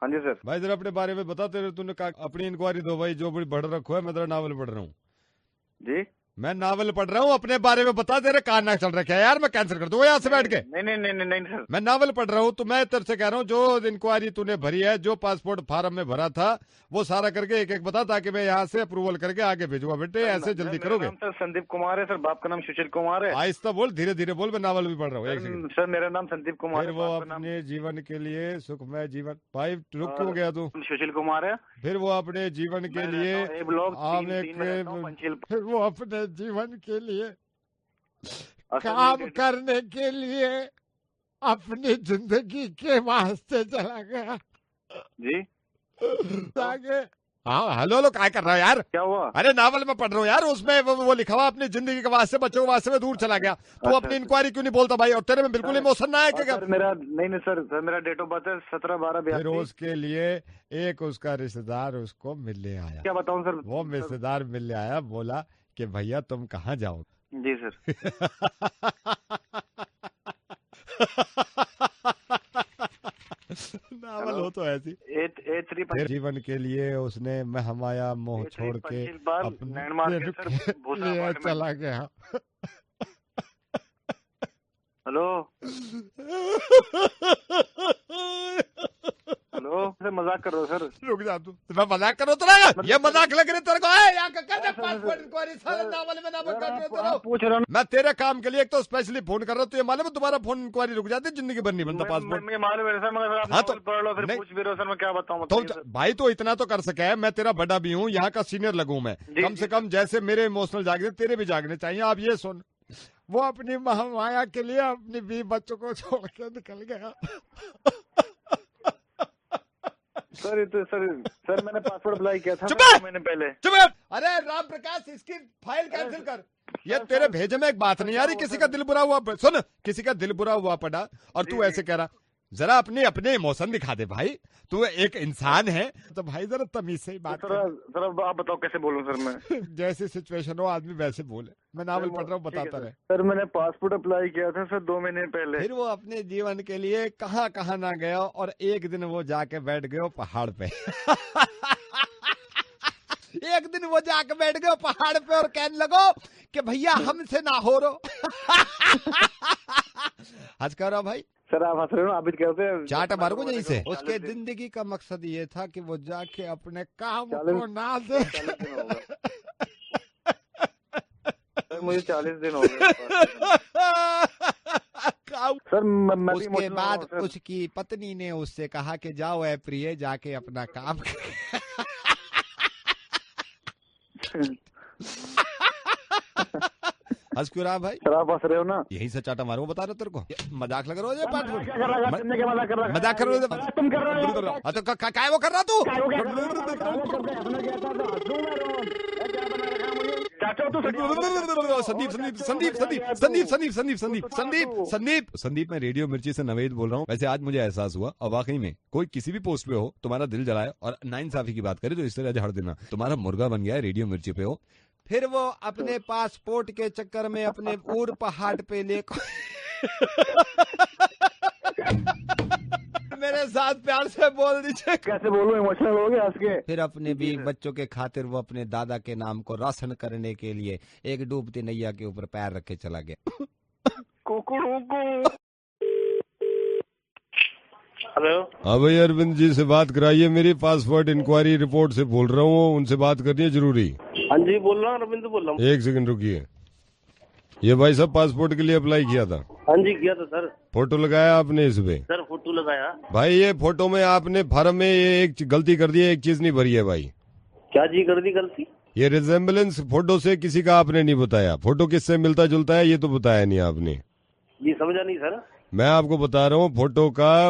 हाँ जी सर। भाई जरा अपने बारे में बता, तेरे तूने अपनी इंक्वायरी दो भाई, जो बड़ी बढ़ रखो है। मैं तेरा नावल पढ़ रहा हूँ जी। मैं नावल पढ़ रहा हूँ, अपने बारे में बता। तेरे कान ना चल रखे है यार, मैं कैंसिल कर दूंगा यहाँ से बैठ के। नहीं सर, मैं नावल पढ़ रहा हूँ, तो मैं तेरे से कह रहा हूँ, जो इंक्वायरी तूने भरी है, जो पासपोर्ट फार्म में भरा था, वो सारा करके एक एक बता, ताकि मैं यहाँ से अप्रूवल करके आगे भेजूंगा। बेटे ऐसे जल्दी करोगे? सर संदीप कुमार है सर, बाप का नाम सुशील कुमार है। आहिस्ता बोल, धीरे धीरे बोल, मैं नावल भी पढ़ रहा हूँ। सर मेरा नाम संदीप कुमार है। वो अपने जीवन के लिए सुखमय जीवन। भाई रुक क्यों गया तू? सुशील कुमार है। फिर वो अपने जीवन के लिए फिर वो अपने जीवन के लिए काम करने के लिए अपनी जिंदगी के वास्ते चला गया जी। आगे हाँ हेलो क्या कर रहा है यार? क्या हुआ? अरे नावल में पढ़ रहा हूँ यार, उसमें वो लिखा हुआ अपनी जिंदगी के वास्ते, बच्चों के वास्ते में दूर चला गया। तो अपनी इंक्वायरी क्यों नहीं बोलता भाई? और तेरे में बिल्कुल इमोशन ना है क्या? मेरा नहीं सर मेरा डेट ऑफ बर्थ है 17/12/82। फिर उसके लिए एक उसका रिश्तेदार उसको मिलने आया। क्या बताऊँ सर? वो रिश्तेदार मिलने आया, बोला कि भैया तुम कहाँ जाओगे? जी सर। नावल हो तो ऐसी। फिर जीवन के लिए उसने महमाया मोह छोड़ के अपने चला गया। हेलो हेलो, सर मजाक कर रहे हो सर? रुक जा तू, मैं मजाक कर रहा हूँ? ये मजाक लग रही तेरे को है? यहाँ कर पासपोर्ट इंक्वायरी सारे नावल में नावल कर पूछ रहा हूँ। मैं तेरे काम के लिए एक तो स्पेशली फोन कर रहा हूँ, तो ये मालूम है तुम्हारा फोन इंक्वायरी रुक जाती है, जिंदगी भर नहीं बनता पासपोर्ट। मैं मालूम है सर, मगर हाँ तो पढ़ लो फिर पूछ भी रहे हो सर, मैं क्या बताऊँ? तो भाई तो इतना तो कर सके है, मैं तेरा बड़ा भी हूँ, यहाँ का सीनियर लगूं मैं, कम से कम जैसे मेरे इमोशनल जागने तेरे भी जागने चाहिए। आप ये सुन, वो अपनी महामाया के लिए अपनी 20 बच्चों को छोड़ के निकल गया। सर मैंने पासपोर्ट अप्लाई किया था महीने पहले। अरे राम प्रकाश, इसकी फाइल कैंसिल कर। ये तेरे भेजे में एक बात नहीं आ रही, किसी का दिल बुरा हुआ, सुन, किसी का दिल बुरा हुआ पड़ा और तू ऐसे कह रहा। जरा अपने अपने इमोशन दिखा दे भाई, तू एक इंसान है तो भाई जरा तमीज से ही बात कर। सर आप बताओ कैसे बोलूं सर मैं? जैसी सिचुएशन हो आदमी वैसे बोले। मैं नावल पढ़ रहा हूँ, बताता रहे। सर मैंने पासपोर्ट अप्लाई किया था सर 2 महीने पहले। फिर वो अपने जीवन के लिए कहाँ कहाँ ना गया और एक दिन वो जाके बैठ गए पहाड़ पे। एक दिन वो जाके बैठ गए पहाड़ पे और कहने लगो कि भैया हमसे ना हो रो। हंस कर रहा भाई। सर आप हंस रहे हो, आप भी कहते हैं चाट मारो नहीं से। उसके जिंदगी का मकसद ये था कि वो जाके अपने काम को ना दे। मुझे 40 दिन हो गए सर। उसके बाद उसकी पत्नी ने उससे कहा कि जाओ ऐ प्रिय जाके अपना काम। हंस क्यों रहा भाई? सर आप हंस रहे हो ना? यही से चाटा मारूं, बता रहा तेरे को। मजाक लग रहा हो? मजाक कर रहे हो तुम कर रहे हो तो काय वो कर रहा तू? संदीप मैं रेडियो मिर्ची से नवेद बोल रहा हूँ। वैसे आज मुझे एहसास हुआ और वाकई में कोई किसी भी पोस्ट पे हो, तुम्हारा दिल जलाए और नाइंसाफी की बात करे तो इस तरह झाड़ देना। तुम्हारा मुर्गा बन गया है रेडियो मिर्ची पे हो, फिर वो अपने पासपोर्ट के चक्कर में अपने ऊर पहाड़ पे लेकर मेरे साथ प्यार से बोल दीजिए। कैसे बोलूं, इमोशनल हो गया हंस के। फिर अपने भी बच्चों के खातिर वो अपने दादा के नाम को रोशन करने के लिए एक डूबती नैया के ऊपर पैर रख के चला गया। हेलो हाँ भाई अरविंद जी से बात कराइए, मेरी पासपोर्ट इंक्वायरी रिपोर्ट से बोल रहा हूँ, उनसे बात करनी है जरूरी। हाँ जी बोल रहा हूँ, अरविंद बोल रहा हूँ। एक सेकंड रुकिए। ये भाई साहब पासपोर्ट के लिए अप्लाई किया था? हाँ जी किया था सर। फोटो लगाया आपने इस पे? सर फोटो लगाया। भाई ये फोटो में आपने फॉर्म में ये एक गलती कर दी है, एक चीज नहीं भरी है भाई। क्या जी कर दी गलती? ये रिजेम्बलेंस फोटो से किसी का आपने नहीं बताया, फोटो किससे मिलता जुलता है ये तो बताया नहीं आपने। जी समझा नहीं सर। मैं आपको बता रहा हूँ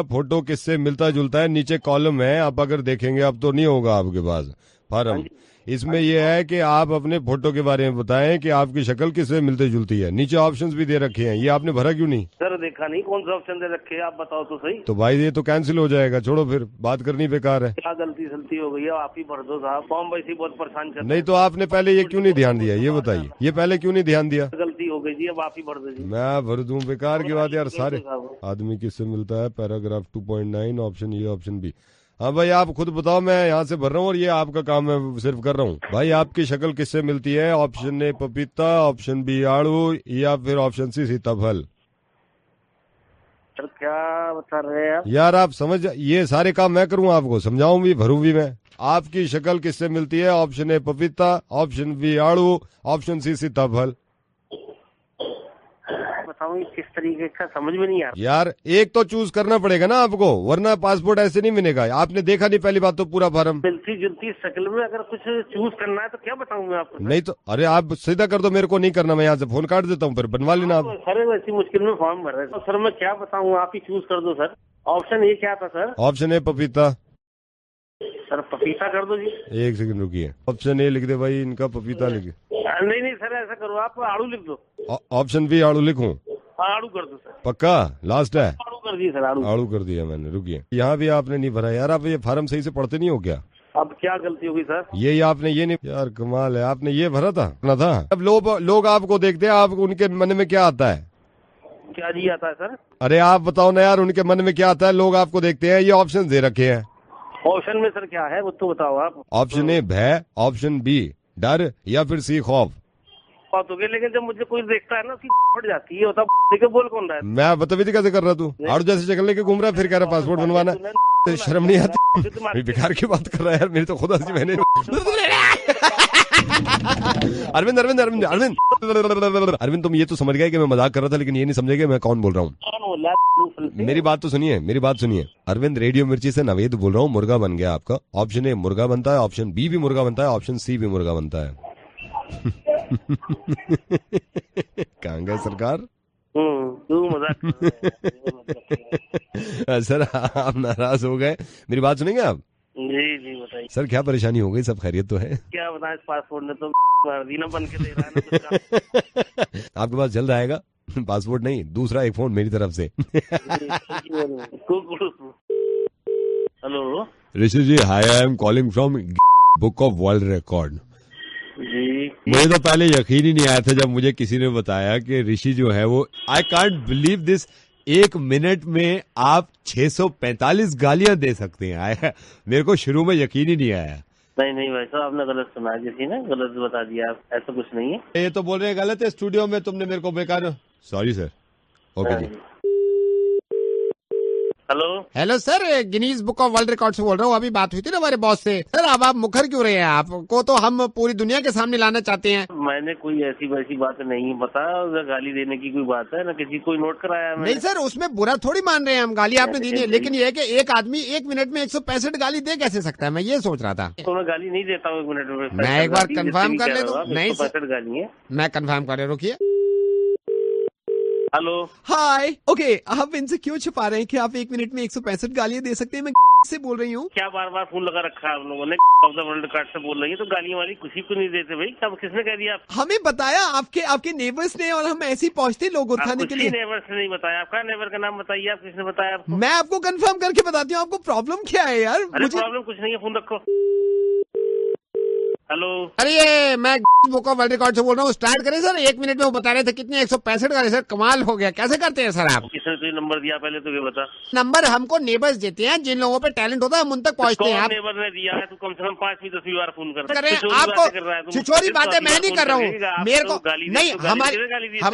फोटो किससे मिलता जुलता है, नीचे कॉलम है, आप अगर देखेंगे अब तो नहीं होगा आपके पास फॉर्म। इसमें यह है कि आप अपने फोटो के बारे में बताएं कि आपकी शक्ल किससे मिलती जुलती है। नीचे ऑप्शंस भी दे रखे हैं, ये आपने भरा क्यों नहीं? सर देखा नहीं, कौन सा ऑप्शन दे रखे हैं आप बताओ तो सही। तो भाई ये तो कैंसिल हो जाएगा, छोड़ो फिर बात करनी बेकार है। क्या गलती सलती हो गई है, आप ही भर दो साहब, फॉर्म वैसे ही बहुत परेशान कर। नहीं तो आपने पहले ये क्यों नहीं ध्यान दिया, ये बताइए, ये पहले क्यों नहीं ध्यान दिया? गलती हो गई जी, अब आप ही भर दो। मैं भर दूं, बेकार की बात यार। सारे आदमी किससे मिलता है, paragraph 2.9 option A option B. हाँ भाई आप खुद बताओ, मैं यहाँ से भर रहा हूँ और ये आपका काम मैं सिर्फ कर रहा हूँ। भाई आपकी शक्ल किससे मिलती है? ऑप्शन ए पपीता, ऑप्शन बी आड़ू या फिर ऑप्शन सी सीताफल। सर क्या बता रहे हैं आप? यार आप समझ, ये सारे काम मैं करूँ, आपको समझाऊं भी भरूं भी मैं। आपकी शक्ल किससे मिलती है? ऑप्शन ए पपीता, ऑप्शन बी आड़ू, ऑप्शन सी सीताफल। बताऊं किस तरीके का, समझ में नहीं आ रहा। यार एक तो चूज करना पड़ेगा ना आपको, वरना पासपोर्ट ऐसे नहीं मिलेगा। आपने देखा नहीं पहली बात तो पूरा फॉर्म। मिलती जुलती शक्ल में अगर कुछ चूज करना है तो क्या बताऊं मैं आपको? नहीं तो अरे आप सीधा कर दो, मेरे को नहीं करना, मैं यहाँ से फोन काट देता हूँ, फिर बनवा लेना आप। सर वैसी मुश्किल में फॉर्म भर रहे हैं सर, मैं क्या बताऊँ, आप ही चूज कर दो सर। ऑप्शन ए क्या था सर? ऑप्शन ए पपीता। सर पपीता कर दो जी। एक सेकंड रुकिए, ऑप्शन ए लिख दे भाई, इनका पपीता लिखे। नहीं सर ऐसा करो, आप आड़ू लिख दो। ऑप्शन बी आड़ू लिखूं? आड़ू कर दो सर। पक्का लास्ट है? आड़ू कर दिया सर, आड़ू कर दिया मैंने। रुकिए, यहाँ भी आपने नहीं भरा यार, आप ये फॉर्म सही से पढ़ते नहीं हो क्या? अब क्या गलती होगी सर? ये आपने ये नहीं, यार कमाल है, आपने ये भरा था ना था। अब लोग आपको देखते हैं, आप उनके मन में क्या आता है? क्या जी आता है सर? अरे आप बताओ ना यार, उनके मन में क्या आता है? लोग आपको देखते हैं, ये ऑप्शन दे रखे हैं। ऑप्शन में सर क्या है वो तो बताओ आप। ऑप्शन ए भय, ऑप्शन बी डर या फिर सी खौफ। बात हो गई, लेकिन जब मुझे कोई देखता है ना उसकी फट जाती है, होता है बोल कौन रहा है? मैं बदतमीजी कैसे कर रहा तू? और जैसे शक्ल लेके घूम रहा है, फिर कह रहा पासपोर्ट बनवाना, तो शर्म नहीं आती? बेकार की बात कर रहा है यार, मेरी तो खुद हंसी मैंने। अरविंद अरविंद अरविंद अरविंद अरविंद तुम ये तो समझ गए कि मैं मजाक कर रहा था, लेकिन ये नहीं समझे कि मैं कौन बोल रहा हूँ। मेरी बात तो सुनिए, मेरी बात सुनिए। अरविंद रेडियो मिर्ची से नवेद बोल रहा हूँ, मुर्गा बन गया आपका। ऑप्शन ए मुर्गा बनता है, ऑप्शन बी भी मुर्गा बनता है, ऑप्शन सी भी मुर्गा बनता है। कहाँ गए सरकार? सर आप नाराज हो गए, मेरी बात सुनेंगे आप? जी बताइए सर, क्या परेशानी हो गई? सब खैरियत तो है? क्या बताएं, इस पासपोर्ट ने तो मर्जीना बन के दे रहा है ना। आपके पास जल्द आएगा, पासपोर्ट नहीं, दूसरा एक फोन मेरी तरफ से। Hello Rishi ji, hi, I am calling from book of world record. जी, मुझे तो पहले यकीन ही नहीं आया था जब मुझे किसी ने बताया कि ऋषि जो है वो, I can't believe this, 1 minute में आप 645 गालियां दे सकते हैं। मेरे को शुरू में यकीन ही नहीं आया। नहीं भाई साहब, आपने गलत सुना किसी ने, गलत बता दिया। आप ऐसा कुछ नहीं है। ये तो बोल रहे हैं गलत है, स्टूडियो में तुमने मेरे को बेकार। Sorry sir. ओके जी। Hello sir, Guinness book of world record से बोल रहा हूँ। अभी बात हुई थी ना हमारे बॉस से। सर अब आप मुखर क्यों रहे हैं? आपको तो हम पूरी दुनिया के सामने लाना चाहते हैं। मैंने कोई ऐसी वैसी बात नहीं बताया, गाली देने की कोई बात है ना, किसी को नोट कराया मैंने। नहीं सर, उसमें बुरा थोड़ी मान रहे हैं हम, गाली आपने दी है, लेकिन ये है कि एक आदमी 1 मिनट में 165 गाली दे कैसे सकता है, मैं ये सोच रहा था। तो मैं गाली नहीं देता हूँ 1 मिनट में। मैं एक बार कंफर्म कर ले दूं। नहीं सर, गाली है, मैं कंफर्म कर रहे, रुकिए। हेलो, हाय, ओके, आप इनसे क्यों छुपा रहे हैं कि आप 1 मिनट में 165 गालियां दे सकते हैं? मैं से बोल रही हूँ। क्या बार बार फोन लगा रखा है आप लोगों ने? ऑफ द वर्ल्ड रिकॉर्ड से बोल रही है तो गालियां वाली किसी को नहीं देते भाई। क्या किसने कह दिया? हमें बताया आपके नेबर्स ने, और हम ऐसे ही पहुँचते लोग उठाने के लिए। नेबर्स ने नहीं बताया। आपका नेबर का नाम बताइए, आप किसने बताया आपको? मैं आपको कंफर्म करके बताती हूँ। आपको प्रॉब्लम क्या है यार? मुझे प्रॉब्लम कुछ नहीं है, फोन रखो। हेलो, अरे ये मैं बुक ऑफ वर्ल्ड रिकॉर्ड से बोल रहा हूँ। स्टार्ट करें सर। 1 मिनट में वो बता रहे थे कितने 165 गाली। सर कमाल हो गया, कैसे करते हैं सर आप? किसने तुझे नंबर दिया पहले तो ये बता। नंबर हमको नेबर्स देते हैं, जिन लोगों पे टैलेंट होता है हम उन तक पहुँचते हैं। आप नेबर ने दिया है? तू कम से कम 5-10 बार फोन कर रहे हैं। आपको छिछोरी बातें मैं नहीं कर रहा हूँ। मेरे को नहीं,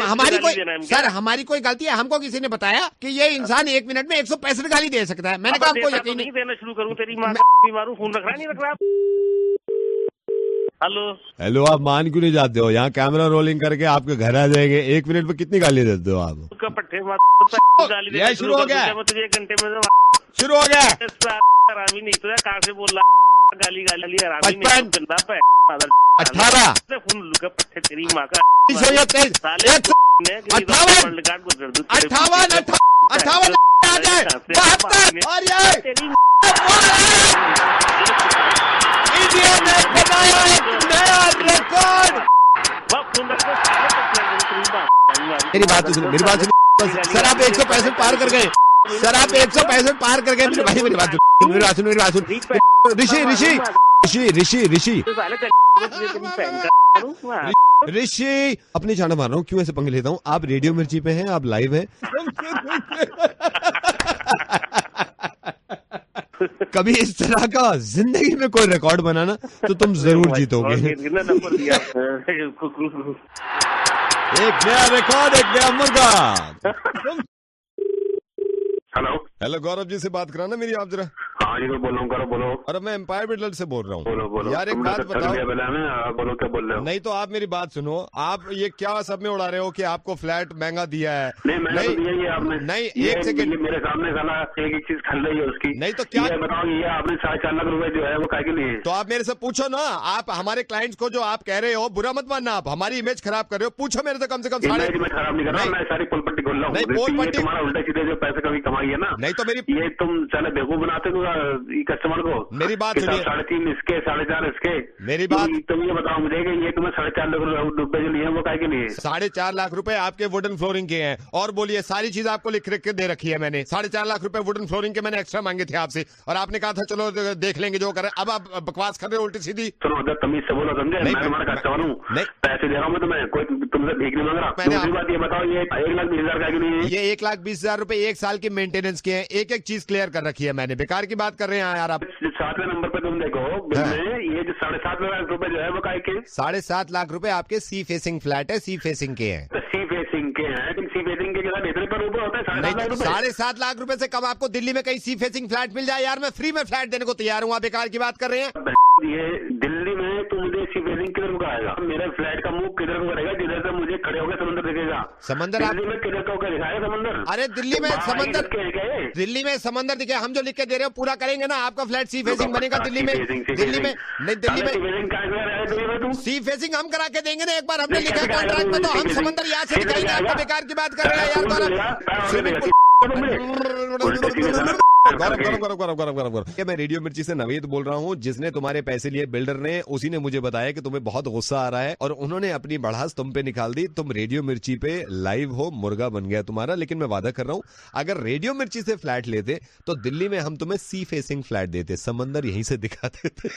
हमारी कोई सर, हमारी कोई गलती है। हमको किसी ने बताया कि ये इंसान 1 मिनट में 165 गाली दे सकता है। मैंने कहा आपको यकीन नहीं। देना शुरू करूँ तेरी माँ मारू, फोन रख रहा नहीं रख रहा। हेलो, आप मान क्यों नहीं जाते हो? यहाँ कैमरा रोलिंग करके आपके घर आ जाएंगे। 1 मिनट में कितनी गाली देते हो आप? गाली शुरू हो गया, तुझे 1 घंटे में शुरू हो गया। हरामी नहीं तो कहाँ से बोल रहा? गाली 18 पट्टे तेरी माँ का 58 आ जाए 72 और ये इंडिया ने बनाया एक नया रिकॉर्ड। मेरी बात सुनिए, मेरी बात सुनिए। सर आप 165 पार कर गए। सर आप 165 पार कर गए। मेरे भाई मेरी बात सुनिए, मेरी बात सुनिए, मेरी बात सुनिए। ऋषि ऋषि ऋषि ऋषि ऋषि ऋषि अपनी जाना मार रहा हूँ, क्यों ऐसे पंगे लेता हूँ? आप रेडियो मिर्ची पे हैं, आप लाइव हैं। कभी इस तरह का जिंदगी में कोई रिकॉर्ड बनाना तो तुम जरूर जीतोगे। एक नया रिकॉर्ड, एक नया मुर्गा। हेलो गौरव जी से बात कराना मेरी आप जरा। हाँ जी, बोल रहा हूँ, करो बोलो। अरे मैं एम्पायर बिल्डर से बोल रहा हूँ। बोलो यार एक बात बताओ। बोलो क्या बोल रहे हो? नहीं तो आप मेरी बात सुनो। आप ये क्या सब में उड़ा रहे हो कि आपको फ्लैट महंगा दिया है? नहीं दिया ये आपने। नहीं, एक सेकंड, मेरे सामने साला एक चीज खल रही है उसकी। नहीं तो क्या बताओ, ये आपने 4.5 लाख रुपए जो है वो काय के लिए? तो आप मेरे से पूछो ना। आप हमारे क्लाइंट्स को जो आप कह रहे हो, बुरा मत मानना, आप हमारी इमेज खराब कर रहे हो। पूछो मेरे से कम 3.5 खराब नहीं कर रहा, मैं सारी पुल पट्टी खोल रहा हूँ। तुम्हारा उल्टा सीधे जो पैसे कभी कमाई है ना, नहीं तो मेरी ये तुम चले बेवकूफ बनाते हो कस्टमर को। मेरी बात सुनिए। 3.5 इसके 4.5 इसके। मेरी बात, तुम ये बताओ मुझे कि ये तुम्हें 4.5 लाख रुपए जो लिए वो काय के लिए? 4.5 लाख रुपए आपके वुडन फ्लोरिंग के हैं। और बोलिए, सारी चीज आपको लिख के दे रखी है मैंने। 4.5 लाख रुपए वुडन फ्लोरिंग के मैंने एक्स्ट्रा मांगे थे आपसे, और आपने कहा था चलो देख लेंगे जो करे। अब आप बकवास कर रहे हो उल्टी सीधी। सुनो, अगर तमीज से बोलो, समझे? मैं तुम्हारा कस्टमर हूँ, पैसे दे रहा हूँ मैं तुम्हें, कोई तुमसे भीख नहीं मांग रहा। दूसरी बात ये बताओ, ये 1,20,000 का नहीं है? ये 1,20,000 रुपए 1 साल की मेंटेनेंस के हैं। एक एक चीज क्लियर कर रखी है मैंने। बेकार की बात कर रहे हैं यार आप। 7वें नंबर पे तुम देखो बिल में, ये जो 7.5 लाख रुपए जो है वो काय के? 7.5 लाख रुपए आपके सी फेसिंग फ्लैट है, सी फेसिंग के हैं। सी फेसिंग के हैं, सी फेसिंग के जगह इतने पर ऊपर होता है 7.5 लाख रुपए से कम आपको दिल्ली में कहीं सी फेसिंग फ्लैट मिल जाए? यार मैं फ्री में फ्लैट देने को तैयार हूँ, आप बेकार की बात कर रहे हैं। ये दिल्ली में तो मुझे सी फेसिंग किधर को आएगा? मेरे फ्लैट का मुंह किधर को करेगा? जिधर से मुझे खड़े होकर समंदर दिखेगा। समंदर दिल्ली में किधर को दिखाएगा समंदर? अरे दिल्ली में समंदर, दिल्ली में समंदर दिखे। हम जो लिख के दे रहे हो पूरा करेंगे ना, आपका फ्लैट सी फेसिंग बनेगा दिल्ली में। दिल्ली में नहीं, दिल्ली में सी फेसिंग हम करा के देंगे ना। एक बार हमने लिखा कॉन्ट्रैक्ट में, तो हम समंदर यहाँ से दिखाएंगे आपको। बेकार की बात कर रहे हैं यार। स्विमिंग पूल मैं रेडियो मिर्ची से नवेद बोल रहा हूँ। जिसने तुम्हारे पैसे लिए बिल्डर ने, उसी ने मुझे बताया कि तुम्हें बहुत गुस्सा आ रहा है और उन्होंने अपनी बढ़ास तुम पे निकाल दी। तुम रेडियो मिर्ची पे लाइव हो, मुर्गा बन गया तुम्हारा। लेकिन मैं वादा कर रहा हूँ, अगर रेडियो मिर्ची से फ्लैट लेते तो दिल्ली में हम तुम्हें सी फेसिंग फ्लैट देते, समंदर यहीं से दिखा देते।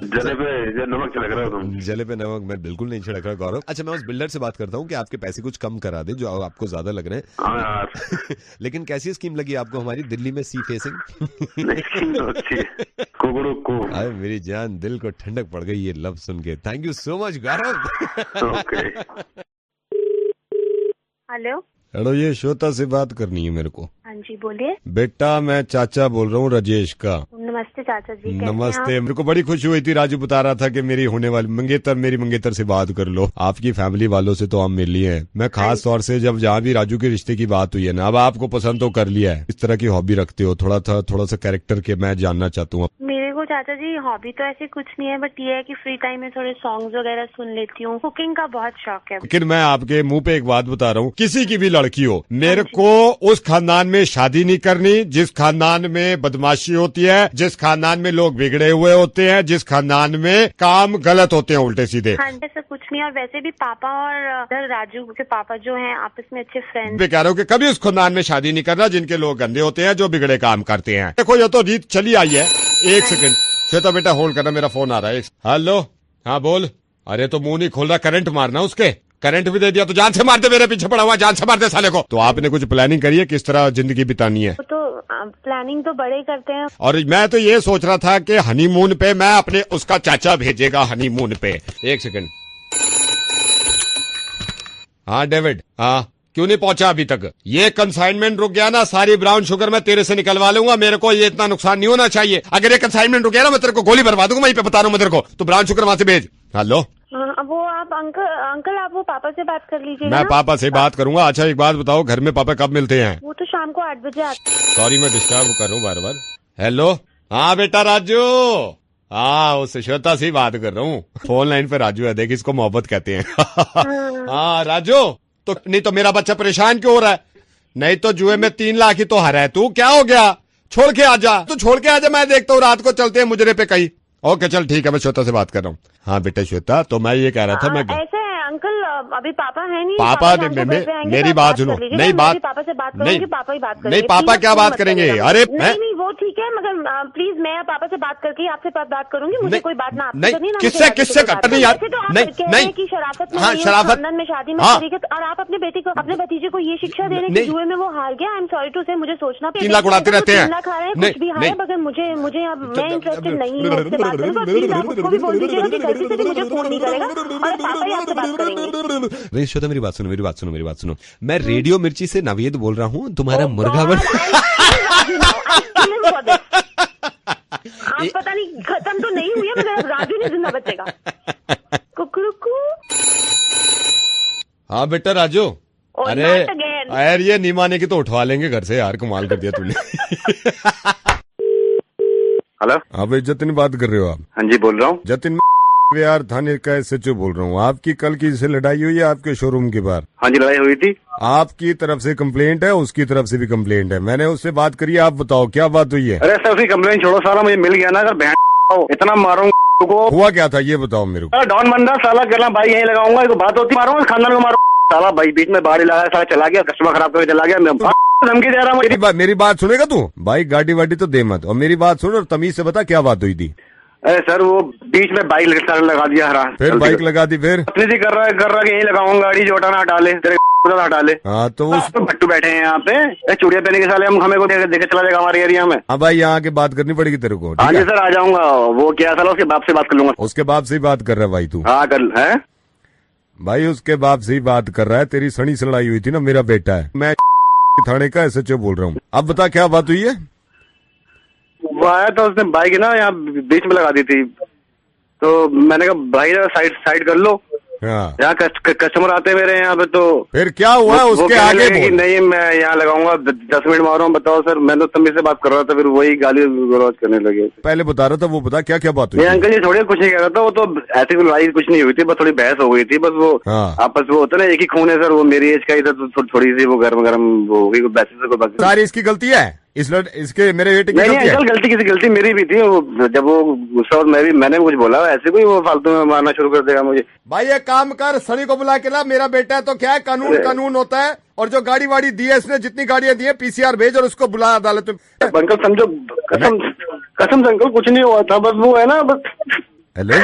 जले पे नमक छिड़क रहे हो तुम। जले पे नमक मैं बिल्कुल नहीं छिड़क रहा गौरव। अच्छा, मैं उस बिल्डर से बात करता हूँ कि आपके पैसे कुछ कम करा दे जो आपको ज्यादा लग रहे हैं। हाँ यार। लेकिन कैसी स्कीम लगी आपको हमारी दिल्ली में सी फेसिंग? अरे मेरी जान, दिल को ठंडक पड़ गई ये लफ्ज सुन के। Thank you so much Gaurav. Hello, ये श्वेता से बात करनी है मेरे को। हाँ जी बोलिए। बेटा मैं चाचा बोल रहा हूँ, राजेश का। नमस्ते चाचा जी। नमस्ते। मेरे को बड़ी खुशी हुई थी, राजू बता रहा था कि मेरी होने वाली मेरी मंगेतर से बात कर लो। आपकी फैमिली वालों से तो आप मिल लिए हैं। मैं खास तौर से जब जहाँ भी राजू के रिश्ते की बात हुई है ना, अब आपको पसंद तो कर लिया है। इस तरह की हॉबी रखते हो, थोड़ा सा कैरेक्टर के मैं जानना चाहता हूँ। मेरे को चाचा जी हॉबी तो ऐसे कुछ नहीं है, बट ये है कि फ्री टाइम में थोड़े सॉन्ग्स वगैरह सुन लेती हूँ। कुकिंग का बहुत शौक है। लेकिन मैं आपके मुंह पे एक बात बता रहा हूँ, किसी की भी लड़की हो, मेरे को उस खानदान में शादी नहीं करनी जिस खानदान में बदमाशी होती है, जिस खानदान में लोग बिगड़े हुए होते हैं, जिस खानदान में काम गलत होते हैं उल्टे सीधे। हाँ, ऐसा कुछ नहीं। और वैसे भी पापा और राजू के पापा जो हैं आपस में अच्छे फ्रेंड्स। मैं कह रहा हूँ कि कभी उस खानदान में शादी नहीं करना जिनके लोग गंदे होते हैं, जो बिगड़े काम करते हैं। देखो ये तो रीत चली आई है। एक सेकंड श्वेता बेटा होल्ड करना, मेरा फोन आ रहा है। हेलो, हाँ बोल। अरे तो मुंह नहीं खोल रहा, करंट मारना उसके। करंट भी दे दिया तो जान से मार दे, मेरे पीछे पड़ा हुआ, जान से मार दे साले को। तो आपने कुछ प्लानिंग करी है किस तरह जिंदगी बितानी है? तो प्लानिंग तो बड़े करते हैं। और मैं तो ये सोच रहा था कि हनीमून पे मैं अपने उसका चाचा भेजेगा हनीमून पे। एक सेकंड। हाँ डेविड, हाँ क्यों नहीं पहुंचा अभी तक? ये कंसाइनमेंट रुक गया ना, सारी ब्राउन शुगर मैं तेरे से निकलवा लूंगा। मेरे को ये इतना नुकसान नहीं होना चाहिए। अगर ये कंसाइनमेंट रुक गया ना, मैं तेरे को गोली भरवा दूंगा। वहीं पे बता रहा हूँ मैं तेरे को। तो ब्राउन शुगर वहां से भेज। हेलो, वो आप अंकल आप वो पापा से बात कर लीजिए। मैं पापा से बात करूंगा। अच्छा एक बात बताओ, घर में पापा कब मिलते हैं? वो तो शाम को 8 बजे आते हैं। सॉरी मैं डिस्टर्ब कर रहा हूँ बार बार। हेलो, हाँ बेटा राजू, हाँ उससे श्वेता से बात कर रहा हूँ। फोन लाइन पे राजू है, देख इसको मोहब्बत कहते हैं। हाँ राजू, तो नहीं तो मेरा बच्चा परेशान क्यों हो रहा है? नहीं तो जुए में 3 लाख ही तो हरा है तू। क्या हो गया? छोड़ के आजा, तू छोड़ के आजा। मैं देखता हूँ रात को चलते हैं मुजरे पे कहीं। ओके चल ठीक है, मैं श्वेता से बात कर रहा हूँ। हाँ बेटा श्वेता, तो मैं ये कह रहा था, मैं ऐसे अंकल अभी पापा है नहीं। पापा मेरी बात सुनो। नहीं बात पापा से बात करूंगी, पापा ही बात करेंगे। नहीं पापा क्या बात करेंगे? अरे नहीं वो ठीक है, मगर प्लीज मैं पापा से बात करके आपसे बात करूंगी। मुझे कोई बात ना नहीं, किससे करते नहीं यार। नहीं की शराफत में, हाँ शराफत में शादी में तरीके, और आप अपने बेटे को, अपने भतीजे को ये शिक्षा दे रहे हैं कि जुए में वो हार गया। आई एम सॉरी टू से, मुझे सोचना 3 लाख उड़ाते रहते हैं। कुछ भी हारे, मगर मुझे मैं इंटरेस्टेड नहीं हूँ उससे बात करने। प्लीज आप उसको भी बोल दीजिएगा कि गलती से भी मुझे फोन नहीं करेगा और पापा ही आपसे बात करेंगे। श्वेता मेरी बात सुनो। मैं रेडियो मिर्ची से नवेद बोल रहा हूँ, तुम्हारा मुर्गा बन। आप पता नहीं खत्म तो नहीं हुई है, मगर राजू नहीं जिंदा बचेगा। कुकरुकू। हाँ बेटा राजू। अरे यार ये नहीं माने की तो उठवा लेंगे घर से यार, कमाल कर दिया तूने। हेलो, हाँ भाई जतिन बात कर रहे हो आप? हाँ जी बोल रहा हूँ। जतिन यार थाने का SHO बोल रहा हूँ। आपकी कल की से लड़ाई हुई है आपके शोरूम के बाहर? हाँ जी लड़ाई हुई थी। आपकी तरफ से कंप्लेंट है, उसकी तरफ से भी कंप्लेंट है। मैंने उससे बात करी, आप बताओ क्या बात हुई है? अरे सर उसकी कंप्लेंट छोड़ो, साला मुझे मिल गया ना, अगर बहन इतना मारूंगा को। हुआ क्या था ये बताओ मेरे को। डॉन बंदा साला कहना भाई यही लगाऊंगा, एक बात होती मारूंगा खानदान को मारूंगा। साला भाई बीच में बाड़ी लगा, साला चला गया, कस्टमर खराब करके चला गया। मैं धमकी दे रहा हूँ। मेरी बात सुनेगा तू? भाई गाड़ी वाड़ी तो दे मत, और मेरी बात सुन और तमीज से बता क्या बात हुई थी। अरे सर वो बीच में बाइक लगा दिया हरा। फिर बाइक लगा दी, फिर अपनी कर रहा है यही लगाऊंगा गाड़ी, जो हटाना हटा ले, तेरे हटा ले। हाँ तो भट्टू बैठे हैं यहाँ पे, चूड़िया पहने के साले हमें को देखे चला जाएगा हमारे एरिया में। हाँ भाई यहाँ के बात करनी पड़ेगी तेरे को। हाँ जी सर आ जाऊंगा। वो क्या साला उसके बाप से बात कर लूंगा। उसके बाप से ही बात कर रहा है भाई तू? हाँ कल है भाई, उसके बाप से ही बात कर रहा है। तेरी सनी से लड़ाई हुई थी ना, मेरा बेटा है। मैं थाने का SHO बोल रहा हूँ। अब बता क्या बात हुई है? वो आया था, उसने बाइक ना यहाँ बीच में लगा दी थी, तो मैंने कहा भाई साइड कर लो, यहाँ कस्टमर आते हैं मेरे यहाँ पे, तो फिर क्या हुआ उसके आगे बोल। नहीं मैं यहाँ लगाऊंगा 10 मिनट मार रहा हूँ। बताओ सर, मैं तो तमीज से बात कर रहा था, फिर वही गाली गलौज करने लगे। पहले बता रहा था, वो बता क्या क्या बात हुई। अंकल जी थोड़ी कुछ नहीं कह रहा था, वो तो ऐसी लड़ाई कुछ नहीं हुई थी, बस थोड़ी बहस हो गई थी बस। वो आपस में होता ना, एक ही खून है सर, वो मेरी एज का ही था, तो थोड़ी सी वो गरम वो हो गई। सारी इसकी गलती है, इसके मेरे बेटे की नहीं अंकल, गलती किसी गलती मेरी भी थी। वो जब वो गुस्सा और मैंने कुछ बोला, ऐसे कोई वो फालतू में मारना शुरू कर देगा मुझे। भाई एक काम कर, सनी को बुला के ला, मेरा बेटा है तो क्या है, कानून होता है। और जो गाड़ी वाड़ी दी है इसने, जितनी गाड़ियां दी है पीसीआर भेज और उसको बुला अदालत में। अंकल समझो, कसम से अंकल कुछ नहीं हुआ था, बस वो है ना बस। हेलो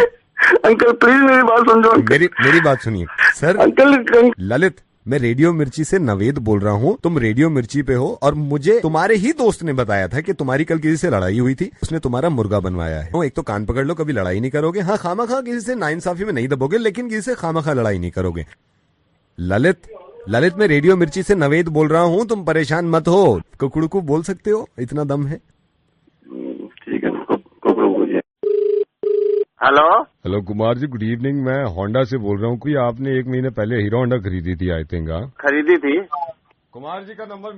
अंकल प्लीज मेरी बात समझो। मेरी बात सुनिए सर। अंकल ललित, मैं रेडियो मिर्ची से नवेद बोल रहा हूँ, तुम रेडियो मिर्ची पे हो और मुझे तुम्हारे ही दोस्त ने बताया था कि तुम्हारी कल किसी से लड़ाई हुई थी, उसने तुम्हारा मुर्गा बनवाया है। एक तो कान पकड़ लो, कभी लड़ाई नहीं करोगे। हाँ खामा किसी से नाइंसाफी में नहीं दबोगे, लेकिन किसी से खामा लड़ाई नहीं करोगे। ललित मैं रेडियो मिर्ची से नवेद बोल रहा हूँ, तुम परेशान मत हो। कुकड़ू बोल सकते हो, इतना दम है। ठीक है, कुकड़ू। Hello Kumar ji, good evening. मैं होंडा से बोल रहा हूँ। कोई आपने 1 महीने पहले हीरो होंडा खरीदी थी, आई थिंक। खरीदी थी। कुमार जी का नंबर